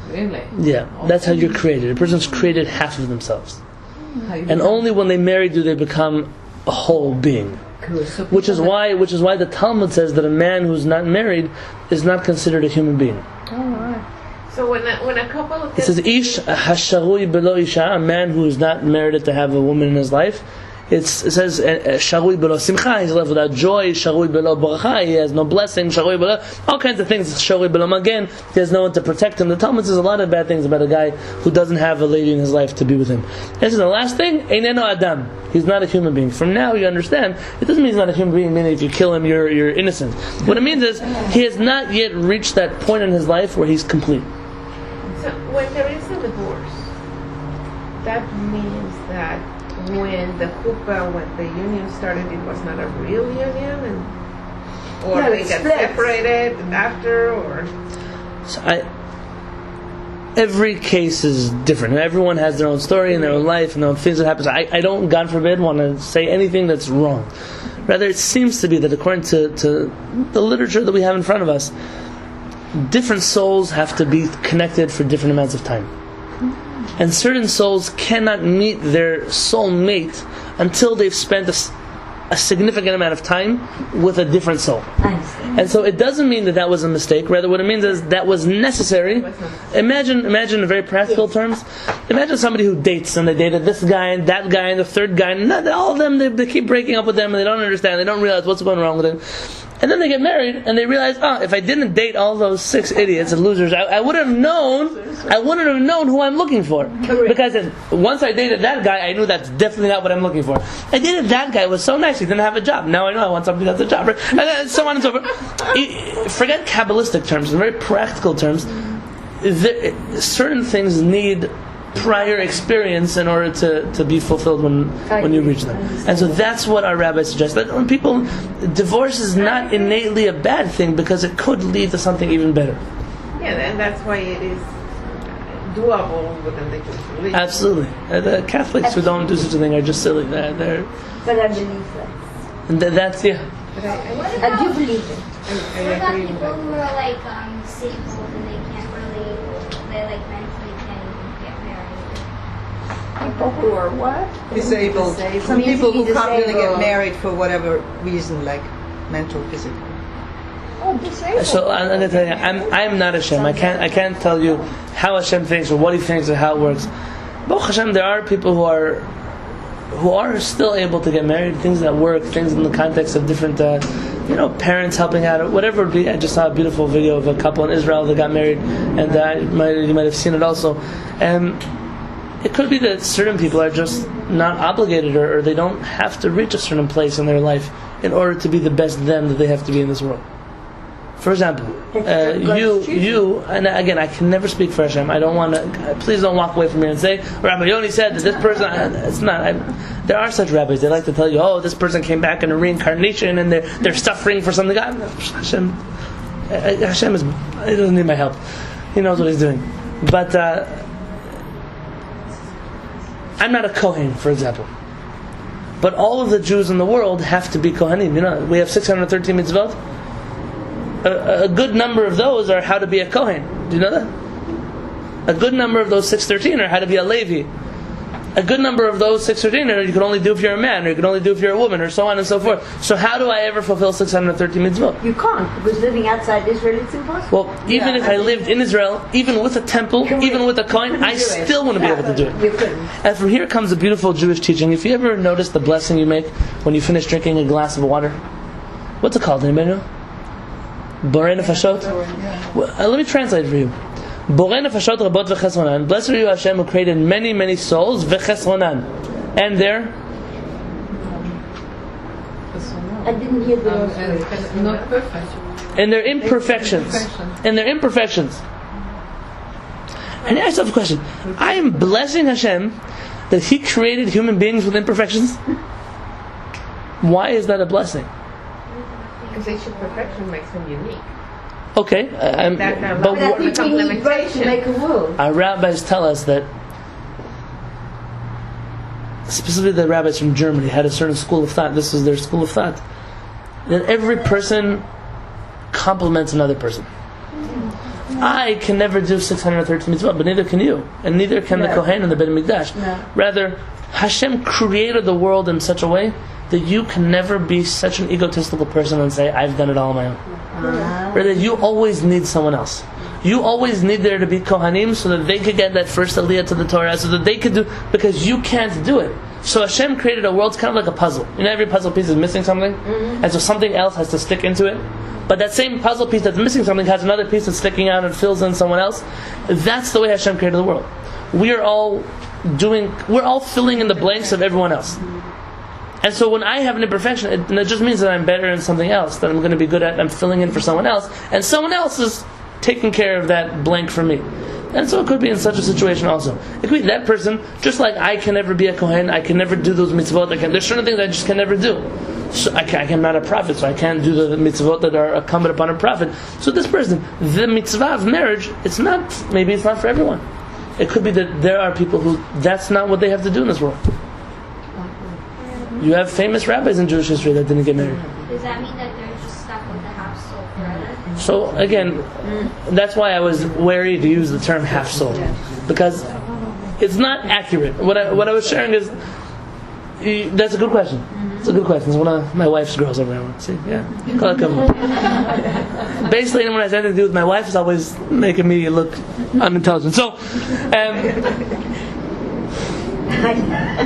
Really? Yeah, that's how you're created. A person's created half of themselves. And only when they marry do they become a whole being. Which is why the Talmud says that a man who's not married is not considered a human being. So when a couple... It says, Ish hasharui belo isha, a man who is not merited to have a woman in his life. It says, sharui belo simcha, he's left without joy, sharui belo bracha, he has no blessing, sharui belo, all kinds of things, sharui belo magen, he has no one to protect him. The Talmud says a lot of bad things about a guy who doesn't have a lady in his life to be with him. This is the last thing, eineno adam, he's not a human being. From now you understand, it doesn't mean he's not a human being, meaning if you kill him you're innocent. What it means is, he has not yet reached that point in his life where he's complete. So when there is a divorce, that means that when the chuppah, when the union started, it was not a real union, or they got separated after, or... So every case is different, and everyone has their own story and their own life and their own things that happen. So I don't, God forbid, want to say anything that's wrong. Rather, it seems to be that according to the literature that we have in front of us, different souls have to be connected for different amounts of time. And certain souls cannot meet their soul mate until they've spent a significant amount of time with a different soul. And so it doesn't mean that was a mistake. Rather, what it means is that was necessary. Imagine in very practical terms, imagine somebody who dates, and they dated this guy and that guy and the third guy, and all of them, they keep breaking up with them, and they don't understand, they don't realize what's going wrong with them. And then they get married, and they realize, if I didn't date all those 6 idiots and losers, I wouldn't have known who I'm looking for. Because once I dated that guy, I knew that's definitely not what I'm looking for. I dated that guy, it was so nice, he didn't have a job. Now I know I want somebody that's a job. Right? And so on and so forth. Forget Kabbalistic terms, in very practical terms, certain things need prior experience in order to be fulfilled when you reach them. And so that's what our rabbis suggest, that when people, divorce is not innately a bad thing because it could lead to something even better. Yeah, and that's why it is doable within the Jewish religion. Absolutely. The Catholics who don't do such a thing are just silly. They're But I believe that. and that's, yeah. I do believe it. What about people who are like disabled and they can't really, they like mentally can't even get married? People who are what? Disabled. Some people who can't really get married for whatever reason, like mental, physical. Oh, disabled. So I'm going to tell you, I'm not Hashem. I can't tell you how Hashem thinks or what He thinks or how it works. Baruch Hashem, there are people who are still able to get married, things that work, things in the context of different, parents helping out, or whatever it would be. I just saw a beautiful video of a couple in Israel that got married, and you might have seen it also. It could be that certain people are just not obligated, or they don't have to reach a certain place in their life in order to be the best them that they have to be in this world. For example, you, and again, I can never speak for Hashem. I don't want to. Please don't walk away from here and say, Rabbi Yoni said that this person. It's not. There are such rabbis. They like to tell you, oh, this person came back in a reincarnation and they're suffering for something. Hashem is. He doesn't need my help. He knows what he's doing. But I'm not a Kohen, for example. But all of the Jews in the world have to be Kohanim. We have 613 mitzvot. A good number of those are how to be a Kohen. Do you know that? A good number of those 613 are how to be a Halevy. A good number of those 613 are you can only do if you're a man, or you can only do if you're a woman, or so on and so forth. So how do I ever fulfill 613 mitzvot? You can't, because living outside Israel, it's impossible. Well, even if I lived in Israel, even with a temple, even with a Kohen, I still wouldn't be able to do it. You couldn't. And from here comes a beautiful Jewish teaching. If you ever notice the blessing you make when you finish drinking a glass of water, what's it called? Anybody know? Borei nefashot? Let me translate for you. Borei nefashot rabot v'chesronan. Blessed are you, Hashem, who created many, many souls, v'chesronan. And their... I didn't hear the not perfect. And their imperfections. And their imperfections. And ask yourself a question. I am blessing Hashem that He created human beings with imperfections? Why is that a blessing? Because each perfection makes him unique. Okay, But I think we need both to make a world. Our rabbis tell us that, specifically the rabbis from Germany had a certain school of thought. This is their school of thought. That every person complements another person. I can never do 613 mitzvot, but neither can you, and neither can the Kohen and the Beit HaMikdash. Rather, Hashem created the world in such a way that you can never be such an egotistical person and say, I've done it all on my own. Rather, you always need someone else. You always need there to be Kohanim so that they could get that first aliyah to the Torah, so that they could do, because you can't do it. So Hashem created a world, it's kind of like a puzzle. Every puzzle piece is missing something, and so something else has to stick into it. But that same puzzle piece that's missing something has another piece that's sticking out and fills in someone else. That's the way Hashem created the world. We're all filling in the blanks of everyone else. And so when I have an imperfection, it just means that I'm better in something else, that I'm going to be good at, I'm filling in for someone else, and someone else is taking care of that blank for me. And so it could be in such a situation also. It could be that person, just like I can never be a Kohen, I can never do those mitzvot, there's certain things I just can never do. So I'm not a prophet, so I can't do the mitzvot that are incumbent upon a prophet. So this person, the mitzvah of marriage, maybe it's not for everyone. It could be that there are people who, that's not what they have to do in this world. You have famous rabbis in Jewish history that didn't get married. Does that mean that they're just stuck with the half soul forever? So again, that's why I was wary to use the term half soul, because it's not accurate. What I was sharing is, that's a good question. It's a good question. It's one of my wife's girls over there. See, yeah. Basically, anyone has anything to do with my wife is always making me look unintelligent. So,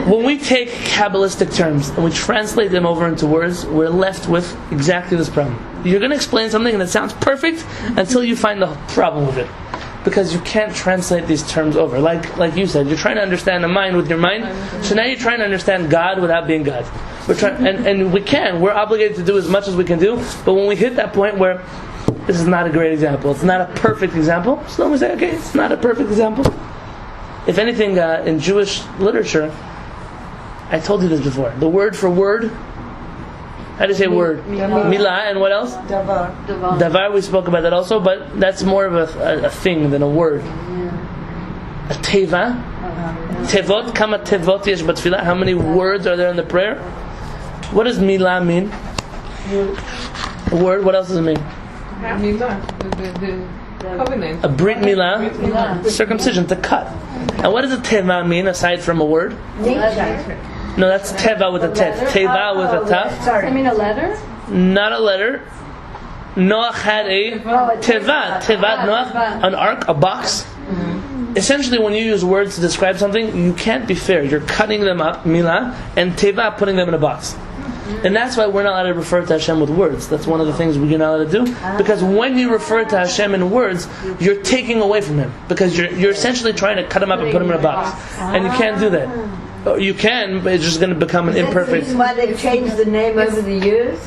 when we take Kabbalistic terms and we translate them over into words, we're left with exactly this problem. You're going to explain something and it sounds perfect until you find the problem with it. Because you can't translate these terms over. Like you said, you're trying to understand the mind with your mind. So now you're trying to understand God without being God. And we can. We're obligated to do as much as we can do. But when we hit that point where this is not a great example, it's not a perfect example, so then we say, okay, it's not a perfect example. If anything, in Jewish literature, I told you this before, the word for word, how do you say word? Milah, and what else? Davar, we spoke about that also, but that's more of a thing than a word. A teva. Tevot, kama tevot yesh batfilah, how many words are there in the prayer? What does milah mean? A word, what else does it mean? Milah, the covenant. A brit milah, circumcision, to cut. And what does a teva mean aside from a word? Nature. No, that's teva with a tet. Teva with a taf. I mean a letter? Not a letter. Noach had a teva. Tevat Noach, an ark, a box. essentially, when you use words to describe something, you can't be fair. You're cutting them up, milah, and teva, putting them in a box. And that's why we're not allowed to refer to Hashem with words. That's one of the things we're not allowed to do. Because when you refer to Hashem in words, you're taking away from Him. Because you're essentially trying to cut Him up and put Him in a box. And you can't do that. You can, but it's just going to become an imperfect... Is that the reason why they changed the name over the years?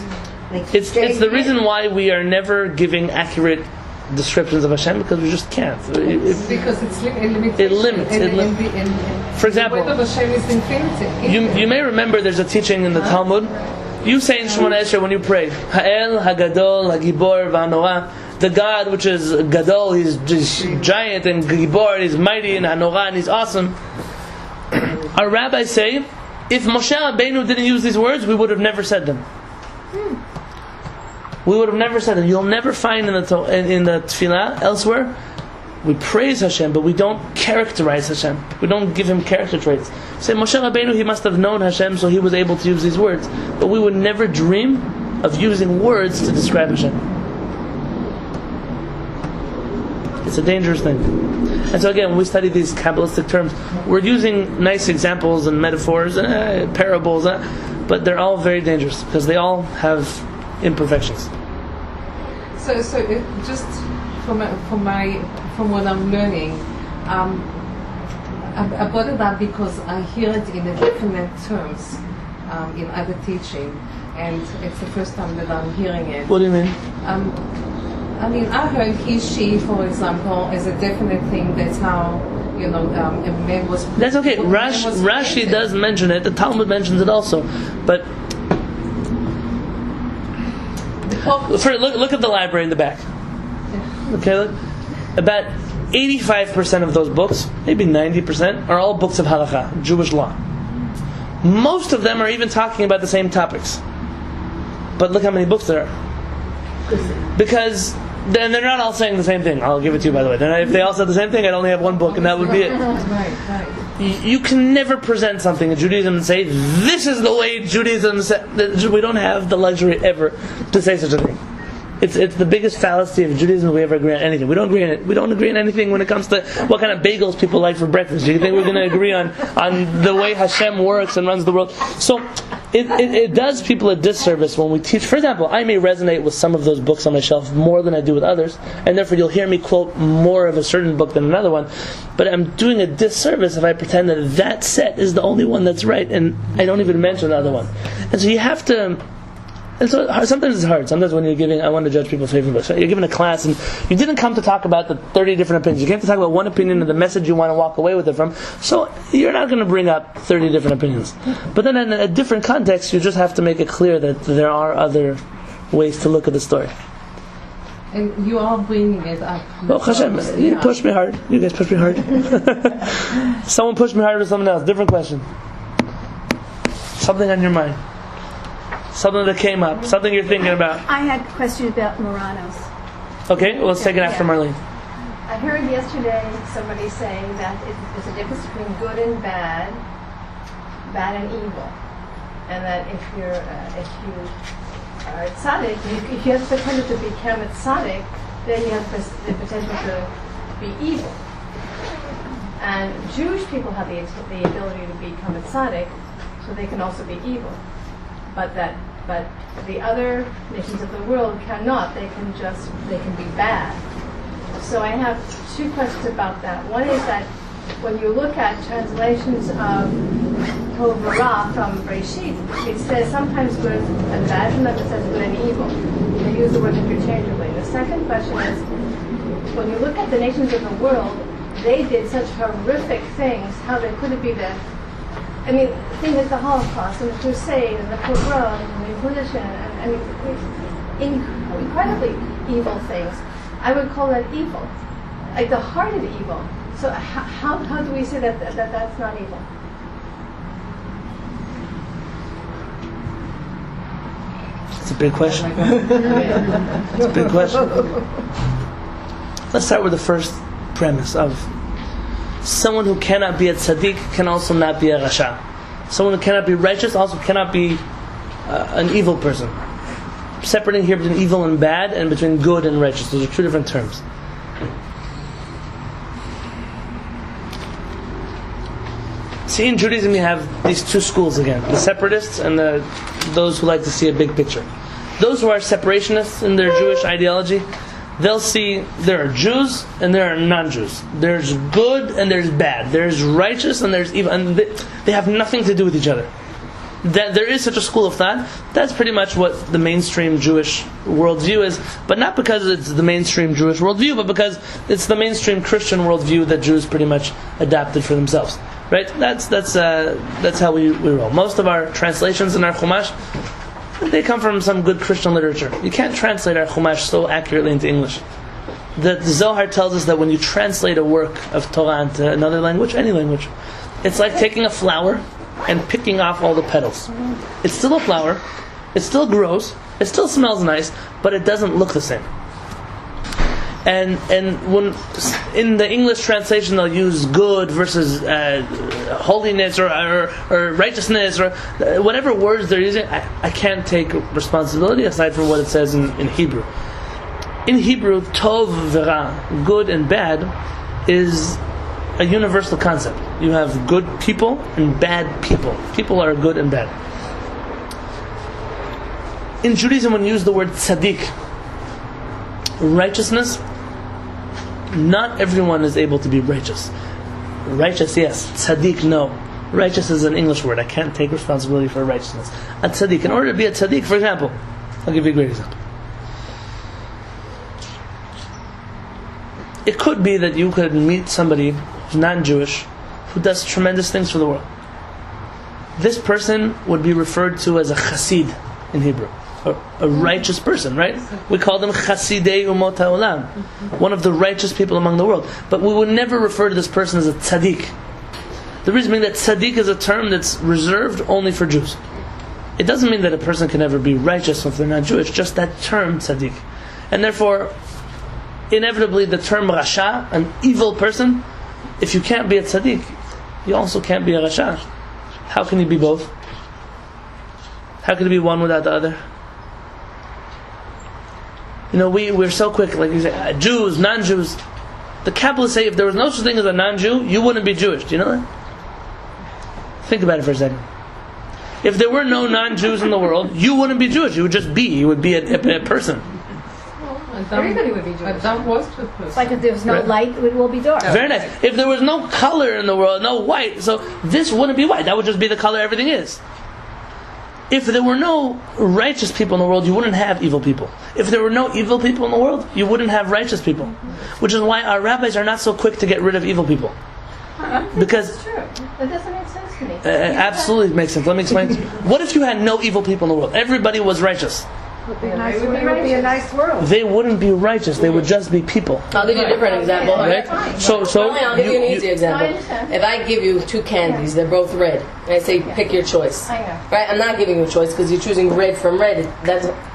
It's the reason why we are never giving accurate descriptions of Hashem, because we just can't. Because it's it limits. For example, the word of Hashem is infinity. You may remember there's a teaching in the Talmud. You say in Shemona Esrei when you pray, Ha'el, Hagadol, Hagibor, V'Hanora, the God which is Gadol, He's giant, and Gibor, He's mighty, and Hanora, and He's awesome. Our rabbis say, if Moshe Rabbeinu didn't use these words, we would have never said them. We would have never said them. You'll never find in the Tefillah elsewhere, we praise Hashem, but we don't characterize Hashem. We don't give Him character traits. Say Moshe Rabbeinu, he must have known Hashem, so he was able to use these words. But we would never dream of using words to describe Hashem. It's a dangerous thing. And so again, when we study these Kabbalistic terms, we're using nice examples and metaphors, parables, but they're all very dangerous because they all have imperfections. So just from what I'm learning, I brought it up because I hear it in a different terms in other teaching, and it's the first time that I'm hearing it. What do you mean? I heard he, she, for example, is a definite thing that's how, a man was... That's okay. Rashi does mention it. The Talmud mentions it also. But look at the library in the back. Okay, look. About 85% of those books, maybe 90%, are all books of halakha, Jewish law. Most of them are even talking about the same topics. But look how many books there are. Because then they're not all saying the same thing. I'll give it to you, by the way. If they all said the same thing, I'd only have one book, and that would be it. Right. You can never present something in Judaism and say, this is the way Judaism said. We don't have the luxury ever to say such a thing. It's the biggest fallacy of Judaism we ever agree on anything. We don't agree on it. We don't agree on anything when it comes to what kind of bagels people like for breakfast. Do you think we're going to agree on the way Hashem works and runs the world? So it does people a disservice when we teach. For example, I may resonate with some of those books on my shelf more than I do with others, and therefore you'll hear me quote more of a certain book than another one. But I'm doing a disservice if I pretend that set is the only one that's right, and I don't even mention the other one. And so you have to... And so sometimes it's hard. Sometimes when you're giving, I want to judge people's favorite books. You're giving a class and you didn't come to talk about the 30 different opinions. You came to talk about one opinion and the message you want to walk away with it from. So you're not going to bring up 30 different opinions. But then in a different context, you just have to make it clear that there are other ways to look at the story. And you are bringing it up. Oh, Hashem, you pushed me hard. You guys pushed me hard. Someone pushed me harder with something else. Different question. Something on your mind. Something that came up. Something you're thinking about. I had a question about Moranos. Okay, well, let's take it after Marlene. I heard yesterday somebody saying that there's a difference between good and bad and evil, and that if you are a tzaddik, if you have the potential to become a tzaddik, then you have the potential to be evil. And Jewish people have the ability to become a tzaddik, so they can also be evil. But the other nations of the world cannot. They can be bad. So I have two questions about that. One is that when you look at translations of Tov Ra from Breshit, it says sometimes good and bad, sometimes it says good and evil. They use the word interchangeably. The second question is, when you look at the nations of the world, they did such horrific things. How could it be that? I mean, things like the Holocaust and the Crusade and the pogrom and the Inquisition and incredibly evil things. I would call that evil, like the heart of evil. So how do we say that that's not evil? It's a big question. It's a big question. Let's start with the first premise of someone who cannot be a tzaddik can also not be a rasha. Someone who cannot be righteous also cannot be an evil person. Separating here between evil and bad and between good and righteous. Those are two different terms. See, in Judaism you have these two schools again: the separatists and those who like to see a big picture. Those who are separationists in their Jewish ideology, they'll see there are Jews and there are non-Jews. There's good and there's bad. There's righteous and there's evil, and they have nothing to do with each other. That there is such a school of thought. That's pretty much what the mainstream Jewish worldview is, but not because it's the mainstream Jewish worldview, but because it's the mainstream Christian worldview that Jews pretty much adapted for themselves. Right? That's how we roll. Most of our translations in our Chumash, they come from some good Christian literature. You can't translate our Chumash so accurately into English. The Zohar tells us that when you translate a work of Torah into another language, any language, it's like taking a flower and picking off all the petals. It's still a flower, it still grows, it still smells nice, but it doesn't look the same. And when in the English translation they'll use good versus holiness or righteousness or whatever words they're using, I can't take responsibility aside from what it says in Hebrew. In Hebrew, tov v'ra, good and bad, is a universal concept. You have good people and bad people. People are good and bad. In Judaism, when you use the word tzaddik, righteousness, not everyone is able to be righteous. Righteous, yes. Tzaddik, no. Righteous is an English word. I can't take responsibility for righteousness. A tzaddik. In order to be a tzaddik, for example, I'll give you a great example. It could be that you could meet somebody who's non-Jewish who does tremendous things for the world. This person would be referred to as a chassid in Hebrew. A righteous person, right? We call them chasidei umot ha'olam, one of the righteous people among the world. But we would never refer to this person as a tzaddik. The reason being that tzaddik is a term that's reserved only for Jews. It doesn't mean that a person can never be righteous if they're not Jewish, just that term tzaddik. And therefore, inevitably the term rasha, an evil person, if you can't be a tzaddik, you also can't be a rasha. How can you be both? How can it be one without the other? You know, we're so quick, like you say, Jews, non-Jews. The Kabbalists say if there was no such thing as a non-Jew, you wouldn't be Jewish. Do you know that? Think about it for a second. If there were no non-Jews in the world, you wouldn't be Jewish. You would just be. You would be a person. Everybody would be Jewish. Adam was the person. It's like if there was no light, it will be dark. Very nice. If there was no color in the world, no white, so this wouldn't be white. That would just be the color everything is. If there were no righteous people in the world, you wouldn't have evil people. If there were no evil people in the world, you wouldn't have righteous people. Which is why our rabbis are not so quick to get rid of evil people. Because that's true. That doesn't make sense to me. Absolutely makes sense. Let me explain to you. What if you had no evil people in the world? Everybody was righteous. It would be a nice world. They wouldn't be righteous. They would just be people. I'll give you a different example. Right? I'll give you an easy example. If I give you two candies, they're both red, and I say pick your choice. I know. Right? I'm not giving you a choice because you're choosing red from red.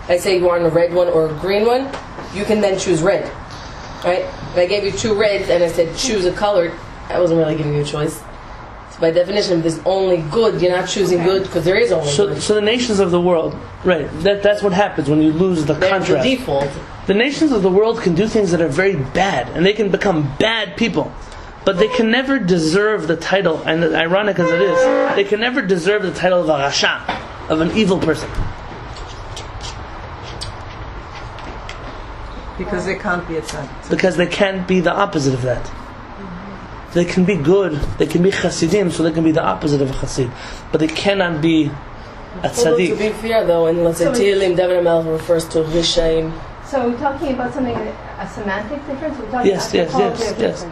I say you want a red one or a green one, you can then choose red. Right? If I gave you two reds and I said choose a color, I wasn't really giving you a choice. By definition, if there's only good, you're not choosing good because there is only good. So the nations of the world, right, that's what happens when you lose the contrast. The default. The nations of the world can do things that are very bad, and they can become bad people. But they can never deserve the title, and ironic as it is, they can never deserve the title of a rasha, of an evil person. Because they can't be a tzaddik. Because they can't be the opposite of that. They can be good, they can be chassidim, so they can be the opposite of a chassid. But they cannot be a tzaddik. To be fair though, and let's say Tehillim, David HaMelech refers to Rishaim. So we're talking about something, a semantic difference? We're talking Yes. difference.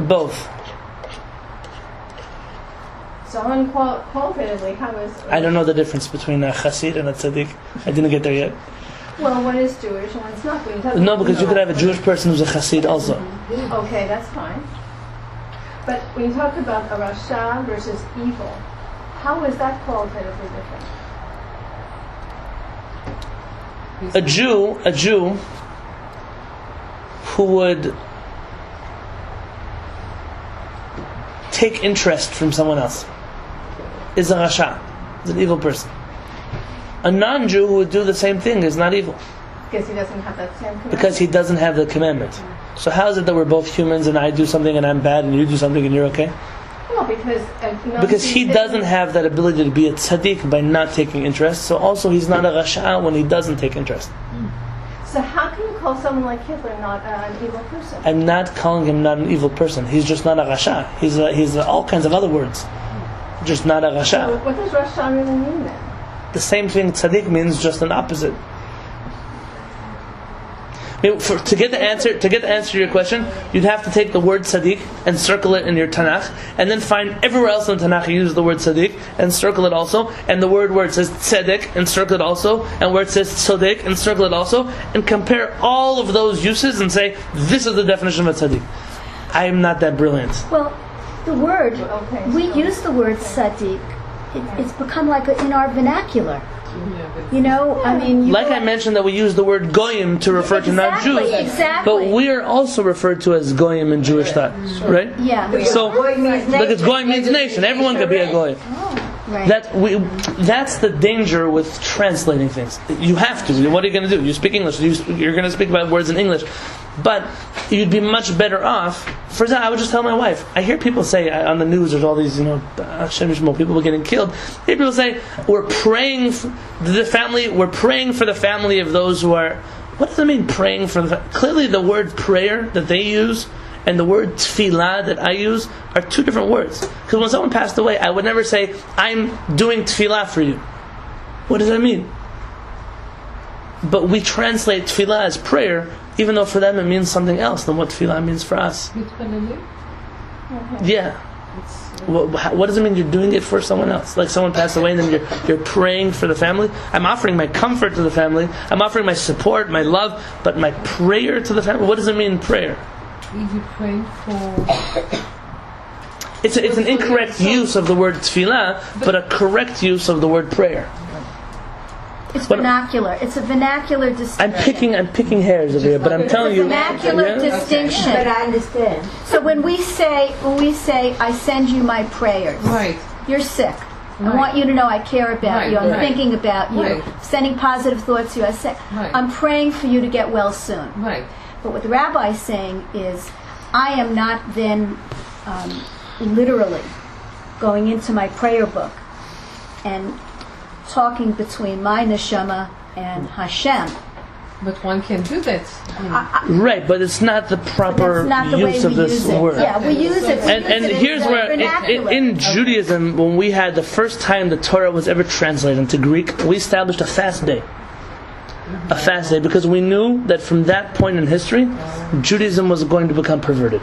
Both. So qualitatively, how is... I don't know the difference between a chassid and a tzaddik. I didn't get there yet. Well, one is Jewish and one's not. No, because you could have a Jewish person who's a chassid also. Okay, that's fine. But when you talk about a rasha versus evil, how is that qualitatively different? A Jew who would take interest from someone else is a rasha, is an evil person. A non-Jew who would do the same thing is not evil. Because he doesn't have that same commandment. Because he doesn't have the commandment. So how is it that we're both humans and I do something and I'm bad and you do something and you're okay? Well, Because he doesn't have that ability to be a tzaddik by not taking interest. So also he's not a rasha when he doesn't take interest. So how can you call someone like Hitler not an evil person? I'm not calling him not an evil person. He's just not a rasha. He's all kinds of other words. Just not a rasha. So what does rasha really mean then? The same thing tzaddik means, just an opposite. To get the answer to your question, you'd have to take the word tzaddik and circle it in your Tanakh, and then find everywhere else in the Tanakh you use the word tzaddik and circle it also, and the word where it says tzedek and circle it also, and where it says tzodek and circle it also, and compare all of those uses and say, this is the definition of a tzaddik. I am not that brilliant. Well, the word, we use the word tzaddik. It's become like in our vernacular. You know, I mean... Like I mentioned that we use the word goyim to refer to non-Jews. Exactly. But we are also referred to as goyim in Jewish thought. Right? Yeah. So, because goyim means nation. Everyone could be a goyim. Right. That's the danger with translating things. You have to. What are you going to do? You speak English. You're going to speak about words in English. But you'd be much better off. For example, I would just tell my wife. I hear people say on the news, there's all these, people getting killed. I hear people say, we're praying for the family. We're praying for the family of those who are. What does it mean, praying for the? Clearly, the word prayer that they use and the word tefillah that I use are two different words. Because when someone passed away, I would never say, I'm doing tefillah for you. What does that mean? But we translate tefillah as prayer, even though for them it means something else than what tefillah means for us. Yeah. What does it mean you're doing it for someone else? Like someone passed away and then you're praying for the family? I'm offering my comfort to the family. I'm offering my support, my love, but my prayer to the family? What does it mean, prayer? If you pray for... It's an incorrect use of the word tefillah, but a correct use of the word prayer. It's vernacular. It's a vernacular distinction. I'm picking hairs over here, but I'm telling you. Vernacular distinction. But I understand. So when we say, I send you my prayers. Right. You're sick. I want you to know I care about you. I'm thinking about you. Sending positive thoughts to you. I'm praying for you to get well soon. Right. But what the rabbi is saying is, I am not then literally going into my prayer book and talking between my neshama and Hashem. But one can do that. Right, but it's not the proper use of this word. Yeah, we use it. And here's where, in Judaism, when we had the first time the Torah was ever translated into Greek, we established a fast day. A fast day, because we knew that from that point in history, Judaism was going to become perverted.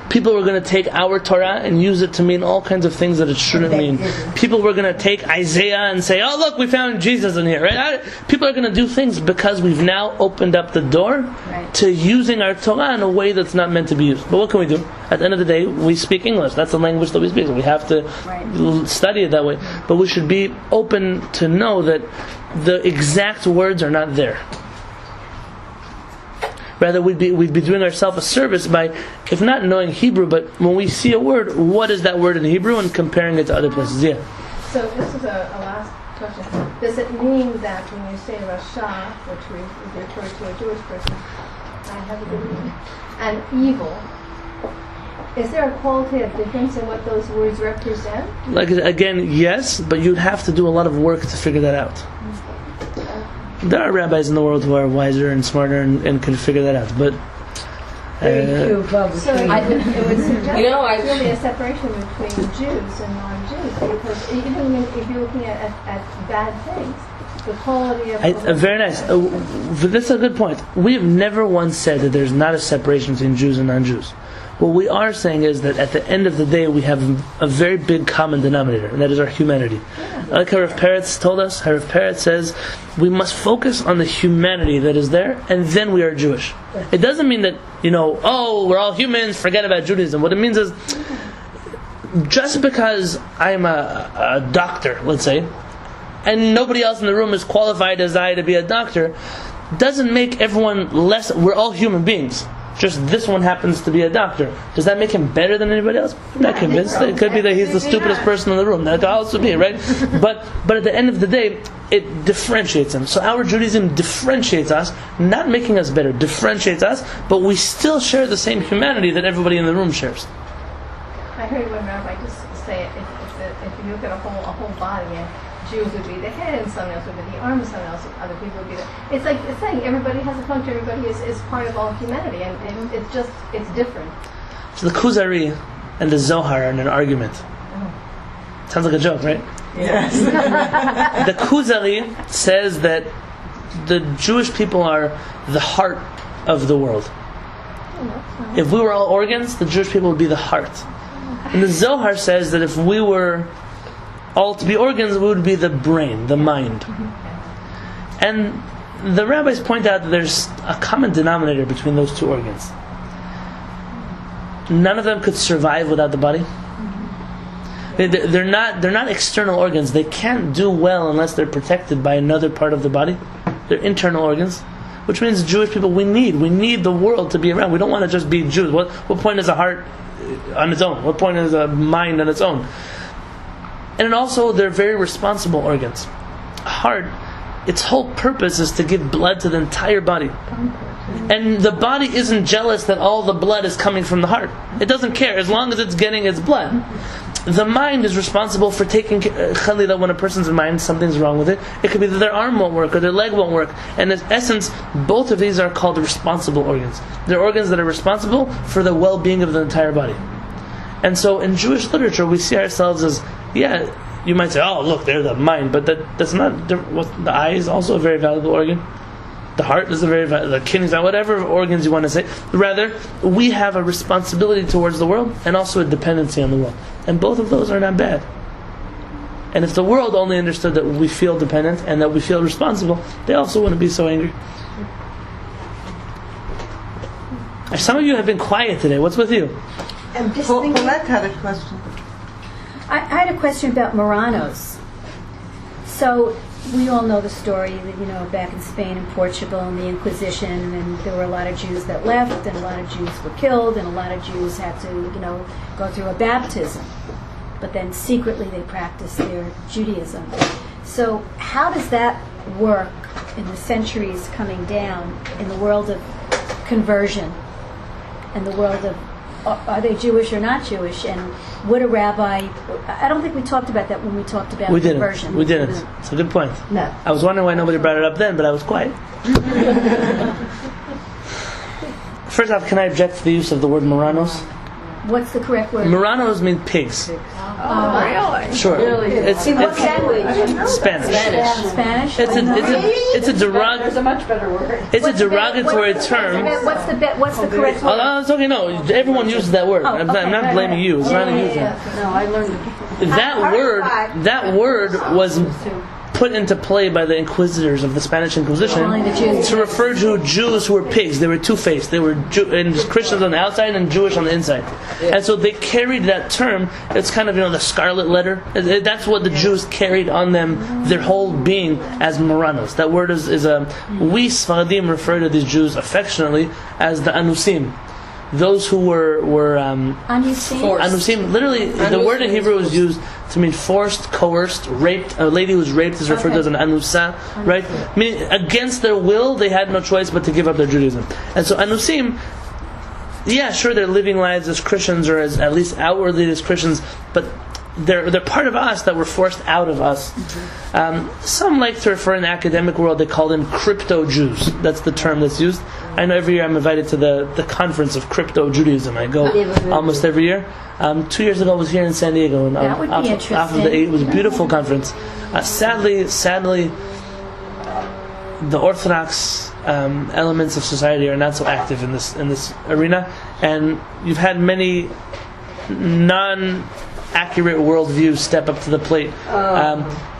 People were going to take our Torah and use it to mean all kinds of things that it shouldn't mean. People were going to take Isaiah and say, oh look, we found Jesus in here. Right? People are going to do things because we've now opened up the door to using our Torah in a way that's not meant to be used. But what can we do? At the end of the day, we speak English. That's the language that we speak. We have to study it that way. But we should be open to know that the exact words are not there. Rather, we'd be doing ourselves a service by, if not knowing Hebrew, but when we see a word, what is that word in Hebrew, and comparing it to other places. Yeah. So this is a last question. Does it mean that when you say rasha, which we refer to a Jewish person, I have a good meaning, and evil, is there a qualitative difference in what those words represent? Like, again, yes, but you'd have to do a lot of work to figure that out. There are rabbis in the world who are wiser and smarter and can figure that out, but So it would suggest there's really a separation between Jews and non-Jews, because even if you're looking at bad things, the quality of... very nice. This is a good point. We have never once said that there's not a separation between Jews and non-Jews. What we are saying is that at the end of the day we have a very big common denominator, and that is our humanity. Like Rav Peretz told us, Rav Peretz says we must focus on the humanity that is there, and then we are Jewish. It doesn't mean that, we're all humans, forget about Judaism. What it means is, just because I'm a doctor, let's say, and nobody else in the room is qualified as I to be a doctor, doesn't make everyone less. We're all human beings. Just this one happens to be a doctor. Does that make him better than anybody else? I'm not convinced. It could be that he's the stupidest person in the room. That could also be, right? But at the end of the day, it differentiates him. So our Judaism differentiates us, not making us better, differentiates us, but we still share the same humanity that everybody in the room shares. I heard one rabbi just you look at a whole body, and Jews would be the head, and someone else would be the arm, and someone else, other people would be the. It's like it's saying everybody has a function. Everybody is part of all humanity, and it's different. So the Kuzari and the Zohar are in an argument. Sounds like a joke, right? Yes. The Kuzari says that the Jewish people are the heart of the world. If we were all organs, the Jewish people would be the heart. And the Zohar says that if we were all to be organs, we would be the brain, the mind. And the rabbis point out that there's a common denominator between those two organs. None of them could survive without the body. They're not external organs. They can't do well unless they're protected by another part of the body. They're internal organs, which means Jewish people we need the world to be around. We don't want to just be Jews. What point is a heart on its own? What point is a mind on its own? And also they're very responsible organs. A heart, its whole purpose is to give blood to the entire body. And the body isn't jealous that all the blood is coming from the heart. It doesn't care as long as it's getting its blood. The mind is responsible for taking Kehillat. When a person's mind, something's wrong with it. It could be that their arm won't work or their leg won't work. And in essence, both of these are called responsible organs. They're organs that are responsible for the well-being of the entire body. And so in Jewish literature, we see ourselves as, you might say, oh, look, they're the mind. But that's not, the eye is also a very valuable organ. The heart is the kidneys, whatever organs you want to say. Rather, we have a responsibility towards the world and also a dependency on the world. And both of those are not bad. And if the world only understood that we feel dependent and that we feel responsible, they also wouldn't be so angry. Some of you have been quiet today. What's with you? I'm just thinking. Paulette had a question. I had a question about Marranos. So we all know the story that, back in Spain and Portugal and the Inquisition, and there were a lot of Jews that left, and a lot of Jews were killed, and a lot of Jews had to, go through a baptism. But then secretly they practiced their Judaism. So how does that work in the centuries coming down in the world of conversion and the world of are they Jewish or not Jewish? And would a rabbi... I don't think we talked about that when we talked about conversion. We didn't. It's a good point. No. I was wondering why nobody brought it up then, but I was quiet. First off, can I object to the use of the word Marranos? What's the correct word? Marranos mean pigs. Oh, really? Sure. Really? It's Spanish. Spanish? It's a derogatory. There's a much better word. It's a derogatory term. What's the correct word? Oh, it's okay. No, everyone uses that word. I'm not blaming you. It's not a you thing. No, I learned it. That word was put into play by the inquisitors of the Spanish Inquisition to refer to Jews who were pigs. They were two-faced. They were and Christians on the outside and Jewish on the inside. And so they carried that term. It's kind of the scarlet letter. That's what the Jews carried on them, their whole being, as Marranos. That word is we Sfaradim refer to these Jews affectionately as the Anusim. Those who were Anusim. Literally, the word in Hebrew is used to mean forced, coerced, raped. A lady who's raped is referred to as an Anusa, right? Meaning, against their will, they had no choice but to give up their Judaism. And so Anusim, sure, they're living lives as Christians, or as at least outwardly as Christians, but they're part of us that were forced out of us. Some like to refer in the academic world, they call them crypto-Jews. That's the term that's used. I know every year I'm invited to the conference of crypto-Judaism. I go almost every year. 2 years ago I was here in San Diego. And that would be interesting. Off of the 8, it was a beautiful conference. Sadly, the Orthodox elements of society are not so active in this arena. And you've had many non-accurate worldviews step up to the plate.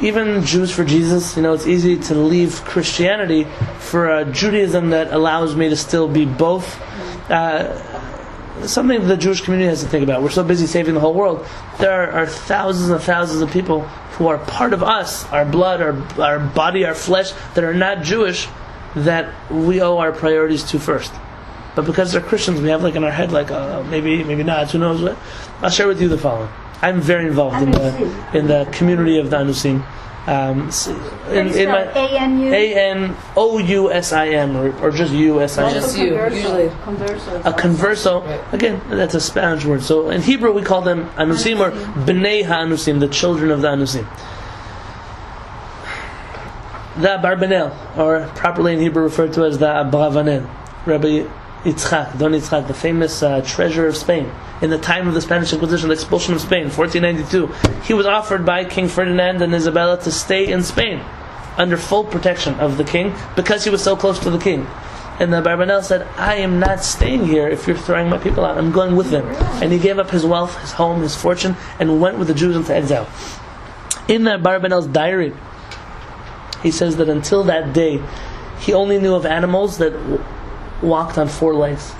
Even Jews for Jesus, it's easy to leave Christianity for a Judaism that allows me to still be both. Something the Jewish community has to think about. We're so busy saving the whole world. There are thousands and thousands of people who are part of us, our blood, our body, our flesh, that are not Jewish, that we owe our priorities to first. But because they're Christians, we have in our head maybe not, who knows what. I'll share with you the following. I'm very involved in the community of the Anusim. In my ANU? ANOUSIM or just USIM. Just you, usually. A converso, again, that's a Spanish word. So in Hebrew we call them anusim or bnei ha'anusim, the children of the anusim. The Barbanel, or properly in Hebrew referred to as the Abravanel, Rabbi Yitzchak, Don Yitzchak, the famous treasurer of Spain. In the time of the Spanish Inquisition, the expulsion of Spain, 1492, he was offered by King Ferdinand and Isabella to stay in Spain under full protection of the king because he was so close to the king. And the Barbanel said, I am not staying here if you're throwing my people out. I'm going with them. And he gave up his wealth, his home, his fortune, and went with the Jews into exile. In the Barbanel's diary, he says that until that day, he only knew of animals that walked on 4 legs.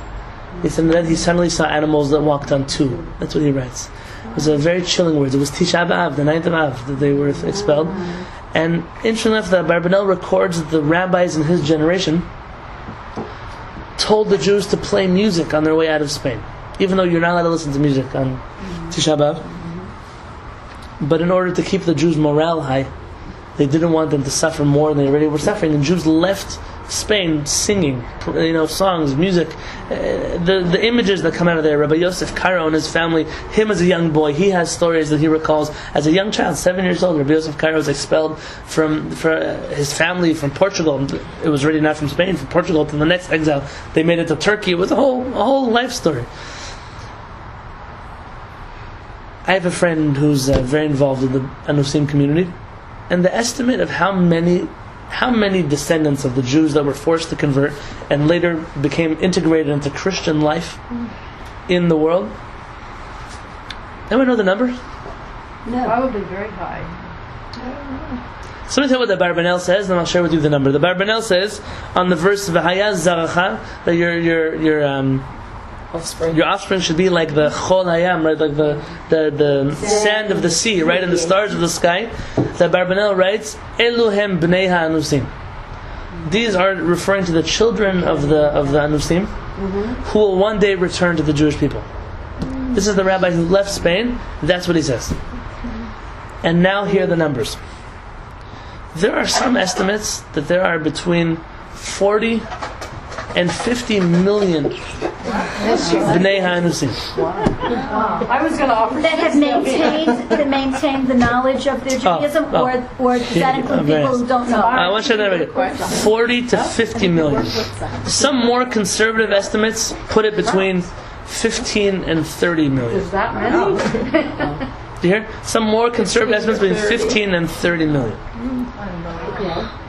He said that he suddenly saw animals that walked on 2. That's what he writes. It was a very chilling words. It was Tisha B'Av, the 9th of Av, that they were expelled. And interestingly enough, the Barbanel records that the rabbis in his generation told the Jews to play music on their way out of Spain, even though you're not allowed to listen to music on Tisha B'Av. But in order to keep the Jews' morale high, they didn't want them to suffer more than they already were suffering. And Jews left Spain singing, songs, music. The images that come out of there. Rabbi Yosef Karo and his family, him as a young boy, he has stories that he recalls as a young child, 7 years old. Rabbi Yosef Karo was expelled from his family from Portugal. It was really not from Spain, from Portugal to the next exile. They made it to Turkey. It was a whole life story. I have a friend who's very involved in the Anusim community. And the estimate of how many descendants of the Jews that were forced to convert and later became integrated into Christian life in the world. Anyone know the number? No. Probably very high. So let me tell you what the Barbanel says, and I'll share with you the number. The Barbanel says on the verse V'haya zaracha that your offspring should be like the chol hayam, right? Like the sand of the sea, right? And the stars of the sky. The Barbanel writes, Eluhem bnei ha'anusim. These are referring to the children of the anusim, who will one day return to the Jewish people. This is the rabbi who left Spain. That's what he says. And now here are the numbers. There are some estimates that there are between 40 and 50 million bnei ha'anusim. I was going to offer that have maintained the knowledge of their Judaism, or does that include people who don't know? I want to share that again. 40 to 50 million. Some more conservative estimates put it between 15 and 30 million. Is that many? Do you hear? Some more conservative estimates between 15 and 30 million.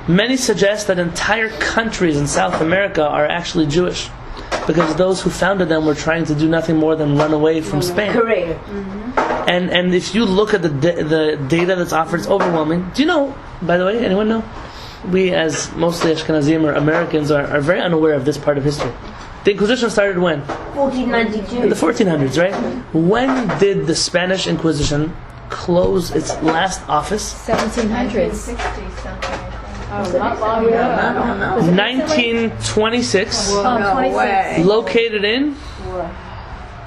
Many suggest that entire countries in South America are actually Jewish, because those who founded them were trying to do nothing more than run away from Spain. Correct. And if you look at the data that's offered, it's overwhelming. Do you know, by the way, anyone know? We, as mostly Ashkenazim or Americans, are very unaware of this part of history. The Inquisition started when? 1492. In the 1400s, right? When did the Spanish Inquisition close its last office? 1700s. 60-something. Oh, not long ago. I don't know. 1926. No way. Located in?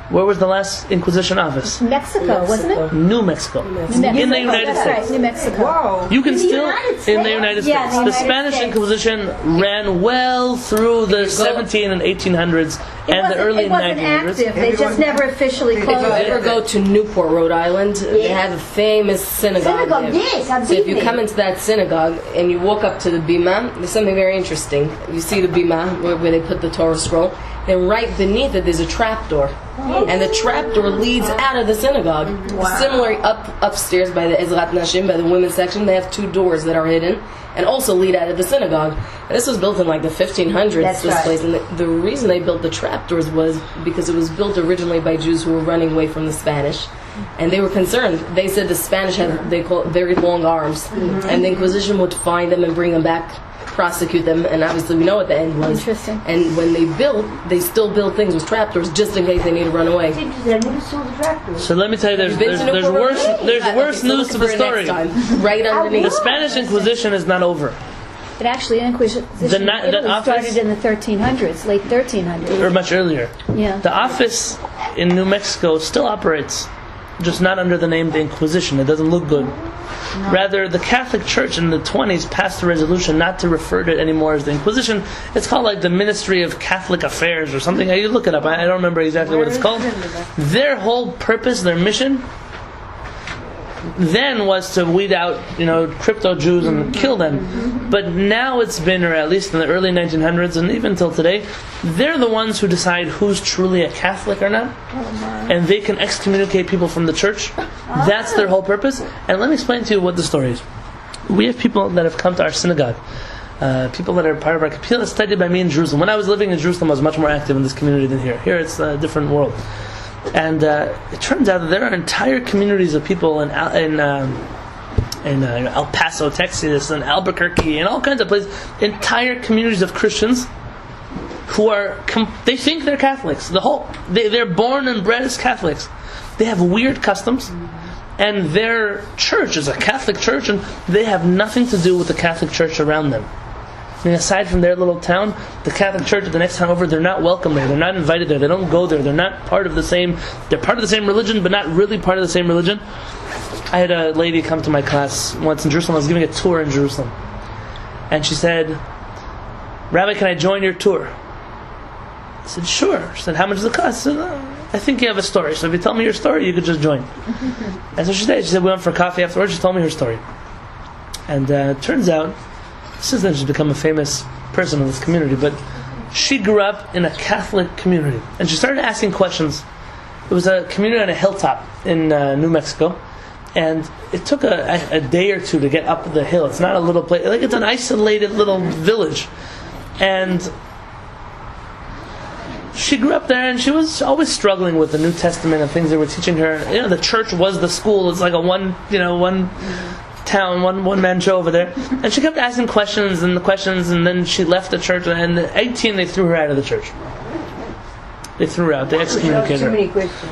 Where was the last Inquisition office? Mexico, wasn't it? New Mexico. In the United That's right, States. New Mexico. Whoa. You can In the still United in the States? United Yeah, States. the The United Spanish States. Inquisition ran well through the 17 and 1800s and the early It wasn't 1900s. active. They just never officially If closed you it. ever go to Newport, Rhode Island, they have a famous synagogue Synagogue, there. yes, I've So if been you there. come into that synagogue and you walk up to the bima, there's something very interesting. You see the bima where they put the Torah scroll. Then right beneath it, there's a trapdoor, and the trapdoor leads out of the synagogue. Similarly, upstairs by the Ezrat Nashim, by the women's section, they have 2 doors that are hidden and also lead out of the synagogue. And this was built in like the 1500s. That's this right. place, and the reason they built the trapdoors was because it was built originally by Jews who were running away from the Spanish. And they were concerned. They said the Spanish had, they call it, very long arms, and the Inquisition would find them and bring them back, prosecute them, and obviously we know what the end was. Interesting. And when they still build things with trapdoors just in case they need to run away. I never saw the tractor. So let me tell you, there's worse news to the story. Right underneath. The Spanish Inquisition is not over. It actually, Inquisition in Italy started in the 1300s, late 1300s. Or much earlier. Yeah. The office in New Mexico still operates, just not under the name the Inquisition. It doesn't look good. Rather, the Catholic Church in the 20s passed a resolution not to refer to it anymore as the Inquisition. It's called like the Ministry of Catholic Affairs or something. You look it up. I don't remember exactly what it's called. Their whole purpose, their mission, then was to weed out, crypto Jews and kill them. But now it's been, or at least in the early 1900s and even till today, they're the ones who decide who's truly a Catholic or not, and they can excommunicate people from the church. That's their whole purpose. And let me explain to you what the story is. We have people that have come to our synagogue, people that are part of our Kehillat studied by me in Jerusalem. When I was living in Jerusalem, I was much more active in this community than here. Here it's a different world. And it turns out that there are entire communities of people in El Paso, Texas, and Albuquerque, and all kinds of places, entire communities of Christians who are, they think they're Catholics. They're born and bred as Catholics. They have weird customs, and their church is a Catholic church, and they have nothing to do with the Catholic church around them. I mean, aside from their little town, the Catholic Church at the next town over, they're not welcome there. They're not invited there. They don't go there. They're not part of the same. They're part of the same religion, but not really part of the same religion. I had a lady come to my class once in Jerusalem. I was giving a tour in Jerusalem, and she said, "Rabbi, can I join your tour?" I said, "Sure." She said, "How much does it cost?" I said, "I think you have a story. So if you tell me your story, you could just join." And so she did. She said, "We went for coffee afterwards." She told me her story, and it turns out, since then she's become a famous person in this community, but she grew up in a Catholic community, and she started asking questions. It was a community on a hilltop in New Mexico, and it took a day or two to get up the hill. It's not a little place, like it's an isolated little village, and she grew up there, and she was always struggling with the New Testament and things they were teaching her. The church was the school. It's like a one town, one man show over there, and she kept asking questions, and then she left the church, and at 18 they threw her out of the church. They threw her out. They excommunicated her.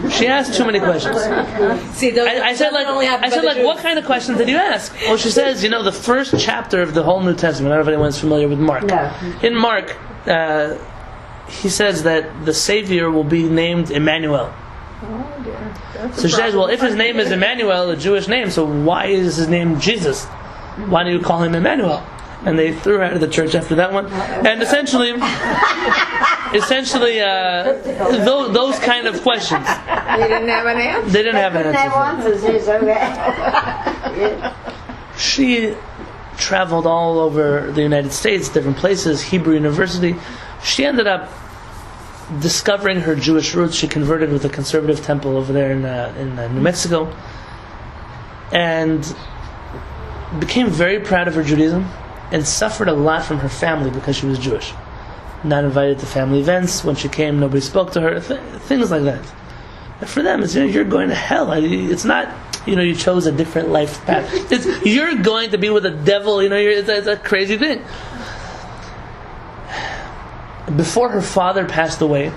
She asked too many questions. I said, what kind of questions did you ask? Well, she says, the first chapter of the whole New Testament. I don't know if anyone's familiar with Mark. No. In Mark, he says that the Savior will be named Emmanuel. Oh dear. So she says, well, if his name is Emmanuel, a Jewish name, so why is his name Jesus? Why do you call him Emmanuel? And they threw her out of the church after that one. And essentially, those kind of questions. They didn't have an answer. They didn't have an answer. She traveled all over the United States, different places, Hebrew University. She ended up discovering her Jewish roots. She converted with a conservative temple over there in New Mexico, and became very proud of her Judaism, and suffered a lot from her family because she was Jewish. Not invited to family events. When she came, nobody spoke to her. Things like that. And for them, it's you're going to hell. It's not you chose a different life path. It's you're going to be with the devil. It's a crazy thing. Before her father passed away,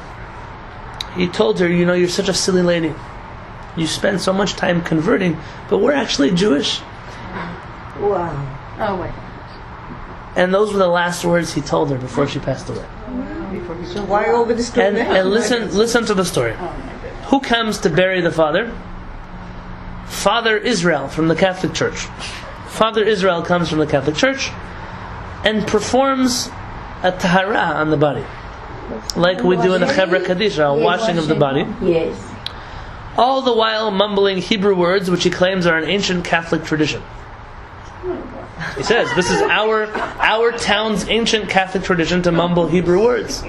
he told her, you're such a silly lady. You spend so much time converting, but we're actually Jewish. Wow. Oh, wait. And those were the last words he told her before she passed away. So why all the discrimination? And listen to the story. Who comes to bury the father? Father Israel from the Catholic Church. Father Israel comes from the Catholic Church and performs a hara on the body, like we do in the Chevra Kadisha, a washing of the body. Yes. All the while mumbling Hebrew words, which he claims are an ancient Catholic tradition. He says this is our town's ancient Catholic tradition to mumble Hebrew words.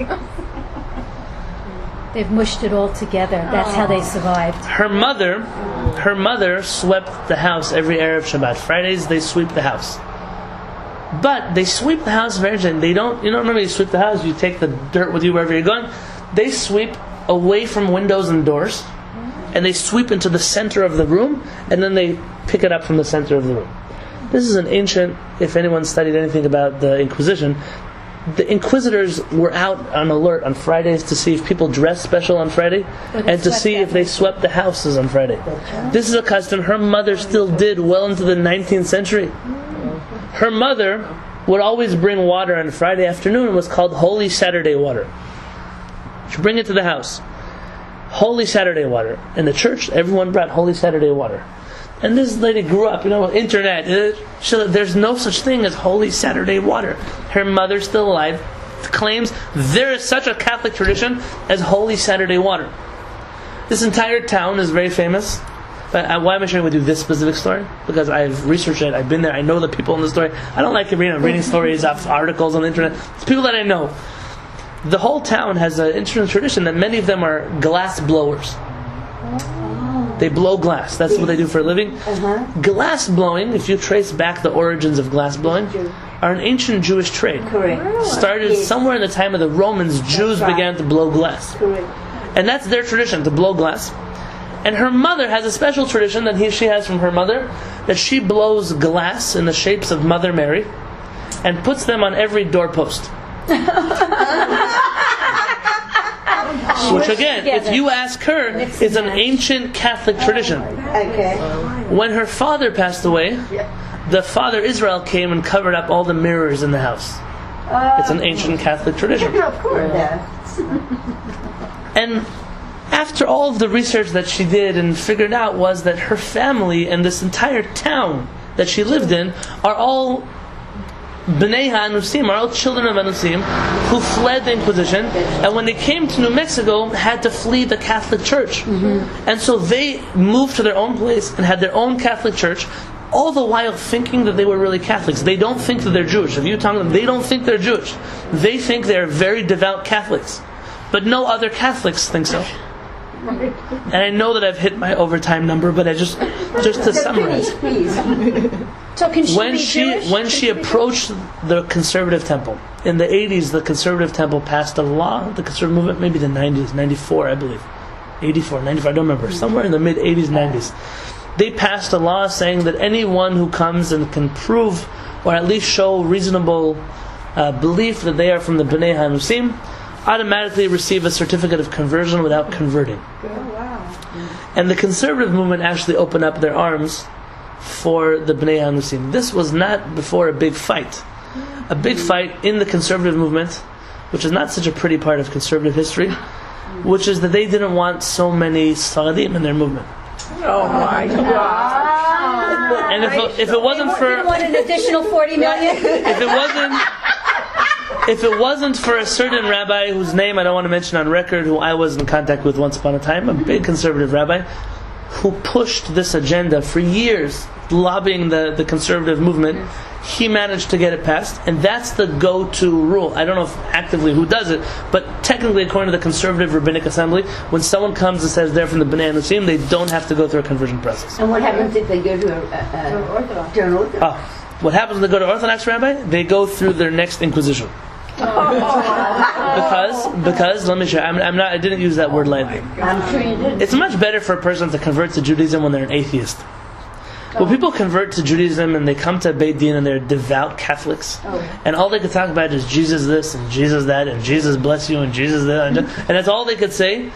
They've mushed it all together. That's how they survived. Her mother swept the house every Erev Shabbat. Fridays they sweep the house. But they sweep the house very gently. You don't normally sweep the house, you take the dirt with you wherever you're going. They sweep away from windows and doors, and they sweep into the center of the room, and then they pick it up from the center of the room. This is an ancient, if anyone studied anything about the Inquisition, the Inquisitors were out on alert on Fridays to see if people dressed special on Friday, and to see if they swept the houses on Friday. This is a custom her mother still did well into the 19th century. Her mother would always bring water on Friday afternoon. It was called Holy Saturday water. She'd bring it to the house. Holy Saturday water. In the church, everyone brought Holy Saturday water. And this lady grew up, internet. There's no such thing as Holy Saturday water. Her mother, still alive, claims there is such a Catholic tradition as Holy Saturday water. This entire town is very famous. Why am I sharing with you this specific story? Because I've researched it, I've been there, I know the people in the story. I don't like reading stories off articles on the internet. It's people that I know. The whole town has an interesting tradition that many of them are glass blowers. They blow glass. That's what they do for a living. Glass blowing, if you trace back the origins of glass blowing, are an ancient Jewish trade. Correct. Started somewhere in the time of the Romans. Jews began to blow glass. Correct. And that's their tradition, to blow glass. And her mother has a special tradition that she has from her mother, that she blows glass in the shapes of Mother Mary and puts them on every doorpost. Which again, if you ask her, is an ancient Catholic tradition. Okay. When her father passed away, the father Israel came and covered up all the mirrors in the house. It's an ancient Catholic tradition. Of course. And after all of the research that she did and figured out was that her family and this entire town that she lived in are all Bnei HaAnusim, are all children of Anusim who fled the Inquisition, and when they came to New Mexico had to flee the Catholic Church. And so they moved to their own place and had their own Catholic Church, all the while thinking that they were really Catholics. They don't think that they're Jewish. If you talk to them, they don't think they're Jewish. They think they're very devout Catholics. But no other Catholics think so. And I know that I've hit my overtime number, but just to summarize. So can she be Jewish? When she approached the conservative temple, in the 80s, the conservative temple passed a law, the conservative movement, maybe the 90s, 94, I believe. 84, 95, I don't remember. Somewhere in the mid-80s, 90s. They passed a law saying that anyone who comes and can prove, or at least show reasonable belief that they are from the Bnei HaNusim, automatically receive a certificate of conversion without converting. And the conservative movement actually opened up their arms for the Bnei HaNusim. This was not before a big fight. A big fight in the conservative movement, which is not such a pretty part of conservative history, which is that they didn't want so many Sfaradim in their movement. Oh my God! And if it wasn't for... You want an additional 40 million? If it wasn't for a certain rabbi whose name I don't want to mention on record, who I was in contact with once upon a time, a big conservative rabbi, who pushed this agenda for years, lobbying the conservative movement, he managed to get it passed, and that's the go-to rule. I don't know if actively who does it, but technically according to the conservative rabbinic assembly, when someone comes and says they're from the Bnei HaNusim, they don't have to go through a conversion process. And what happens if they go to an Orthodox? What happens when they go to Orthodox rabbi? They go through their next inquisition. Because let me show you, I didn't use that word lightly. I'm sure you did. It's much better for a person to convert to Judaism when they're an atheist. When people convert to Judaism and they come to Beit Din and they're devout Catholics, and all they could talk about is Jesus this and Jesus that and Jesus bless you and Jesus that, and that's all they could say,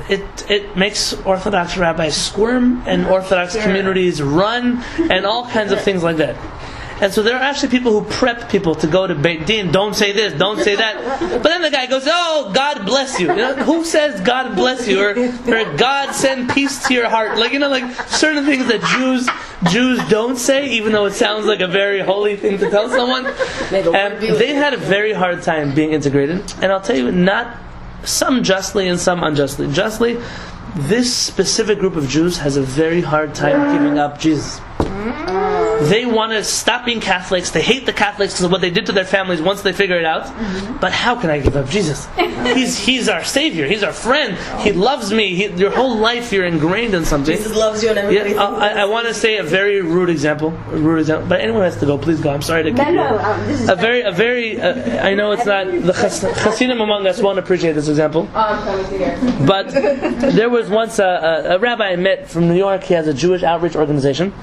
it makes Orthodox rabbis squirm and Orthodox communities run and all kinds of things like that. And so there are actually people who prep people to go to Beit Din. Don't say this, don't say that. But then the guy goes, "Oh, God bless you." Who says God bless you, or God send peace to your heart? Like certain things that Jews don't say, even though it sounds like a very holy thing to tell someone. And they had a very hard time being integrated. And I'll tell you, not some justly and some unjustly. Justly, this specific group of Jews has a very hard time giving up Jesus. They want to stop being Catholics. They hate the Catholics because of what they did to their families once they figure it out. But how can I give up Jesus? He's our Savior. He's our friend. He loves me. Your whole life you're ingrained in something. Jesus loves you and everybody. Yeah, I want to say a very rude example. But anyone has to go. Please go. I'm sorry to keep you. This is a very. I know it's not the Hasidim among us won't appreciate this example. But there was once a rabbi I met from New York. He has a Jewish outreach organization.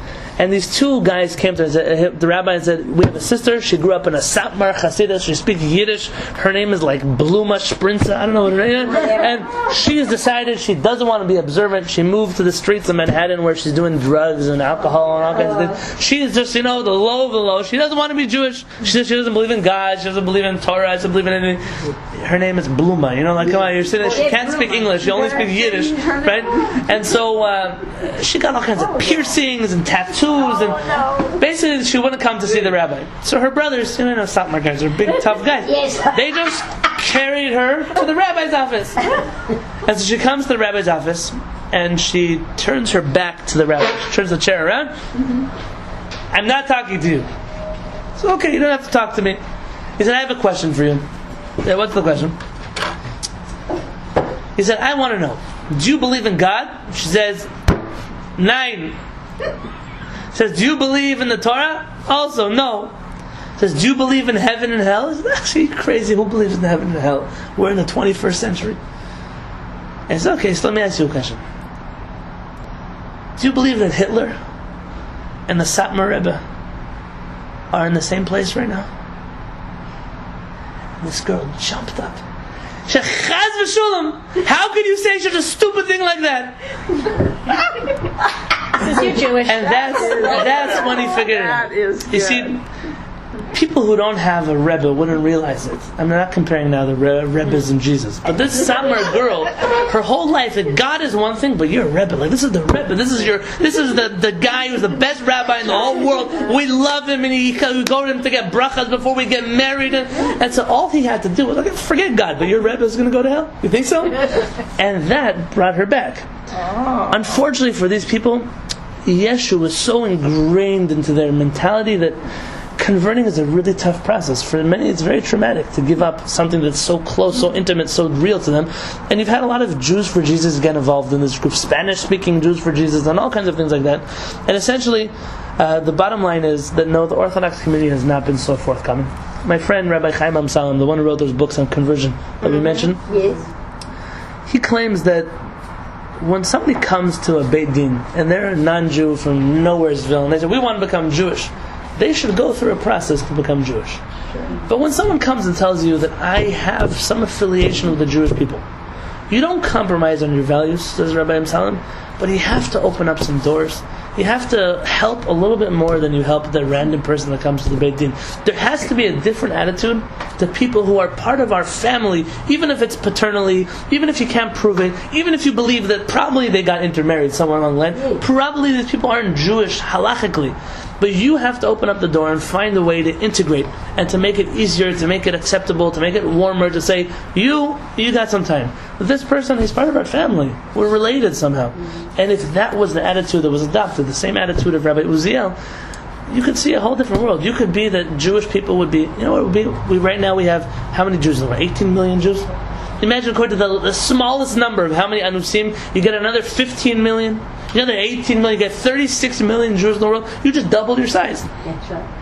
And these two guys came to the rabbi and said, we have a sister, she grew up in a Satmar Hasidus, she speaks Yiddish, her name is like Bluma Sprinza, I don't know what her name is, and she has decided she doesn't want to be observant. She moved to the streets of Manhattan where she's doing drugs and alcohol and all kinds of things. She is just, the low of the low. She doesn't want to be Jewish. She says she doesn't believe in God, she doesn't believe in Torah, she doesn't believe in anything. Her name is Bluma, come on, you're sitting there, she can't speak English, she only speaks Yiddish, right? And so she got all kinds of piercings and tattoos, and basically she wouldn't come to see the rabbi. So her brothers, Satmar guys, are big tough guys. They just carried her to the rabbi's office. And so she comes to the rabbi's office, and she turns her back to the rabbi. She turns the chair around. I'm not talking to you. So okay, you don't have to talk to me. He said, I have a question for you. Yeah, what's the question? He said, I want to know, do you believe in God? She says, 9. Says, do you believe in the Torah? Also, no. Says, do you believe in heaven and hell? It's actually crazy. Who believes in heaven and hell? We're in the 21st century. And he said, okay, so let me ask you a question. Do you believe that Hitler and the Satmar Rebbe are in the same place right now? And this girl jumped up. She said, Chaz v'shulam, how could you say such a stupid thing like that? You're Jewish. And that's when he figured it out. You see, people who don't have a Rebbe wouldn't realize it. I'm not comparing now the Rebbes and Jesus, but this Satmar girl, her whole life, that God is one thing, but you're a Rebbe. Like, this is the Rebbe. This is the guy who's the best rabbi in the whole world. We love him, and we go to him to get brachas before we get married. And so all he had to do was, okay, forget God, but your Rebbe is going to go to hell. You think so? And that brought her back. Unfortunately for these people, Yeshu was so ingrained into their mentality that converting is a really tough process. For many, it's very traumatic to give up something that's so close, so intimate, so real to them. And you've had a lot of Jews for Jesus get involved in this group, Spanish-speaking Jews for Jesus, and all kinds of things like that. And essentially, the bottom line is that no, the Orthodox community has not been so forthcoming. My friend Rabbi Chaim Amsalem, the one who wrote those books on conversion that we mentioned, he claims that when somebody comes to a Beit Din and they're a non-Jew from Nowheresville and they say, we want to become Jewish, they should go through a process to become Jewish. But when someone comes and tells you that I have some affiliation with the Jewish people, you don't compromise on your values, says Rabbi Amsalem, but you have to open up some doors. You have to help a little bit more than you help the random person that comes to the Beit Din. There has to be a different attitude to people who are part of our family, even if it's paternally, even if you can't prove it, even if you believe that probably they got intermarried somewhere along the line. Probably these people aren't Jewish halachically. But you have to open up the door and find a way to integrate and to make it easier, to make it acceptable, to make it warmer, to say, you got some time. But this person, he's part of our family. We're related somehow. And if that was the attitude that was adopted, the same attitude of Rabbi Uziel, you could see a whole different world. You could be that Jewish people would be, what it would be? Right now we have, how many Jews? 18 million Jews? Imagine according to the smallest number of how many Anusim, you get another 15 million, you get another 18 million, you get 36 million Jews in the world. You just doubled your size. That's right.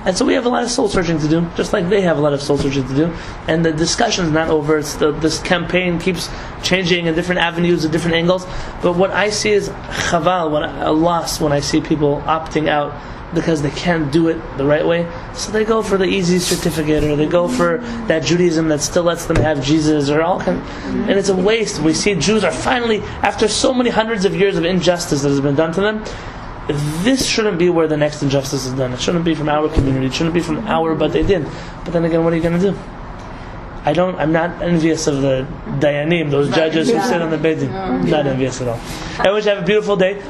And so we have a lot of soul searching to do, just like they have a lot of soul searching to do. And the discussion is not over. This campaign keeps changing in different avenues and different angles. But what I see is chaval, a loss when I see people opting out because they can't do it the right way. So they go for the easy certificate, or they go for that Judaism that still lets them have Jesus, or all kind. And it's a waste. We see Jews are finally, after so many hundreds of years of injustice that has been done to them, this shouldn't be where the next injustice is done. It shouldn't be from our community. It shouldn't be from but they did. But then again, what are you going to do? I'm not envious of the Dayanim, those judges who sit on the Beit Din. Not envious at all. I wish you have a beautiful day.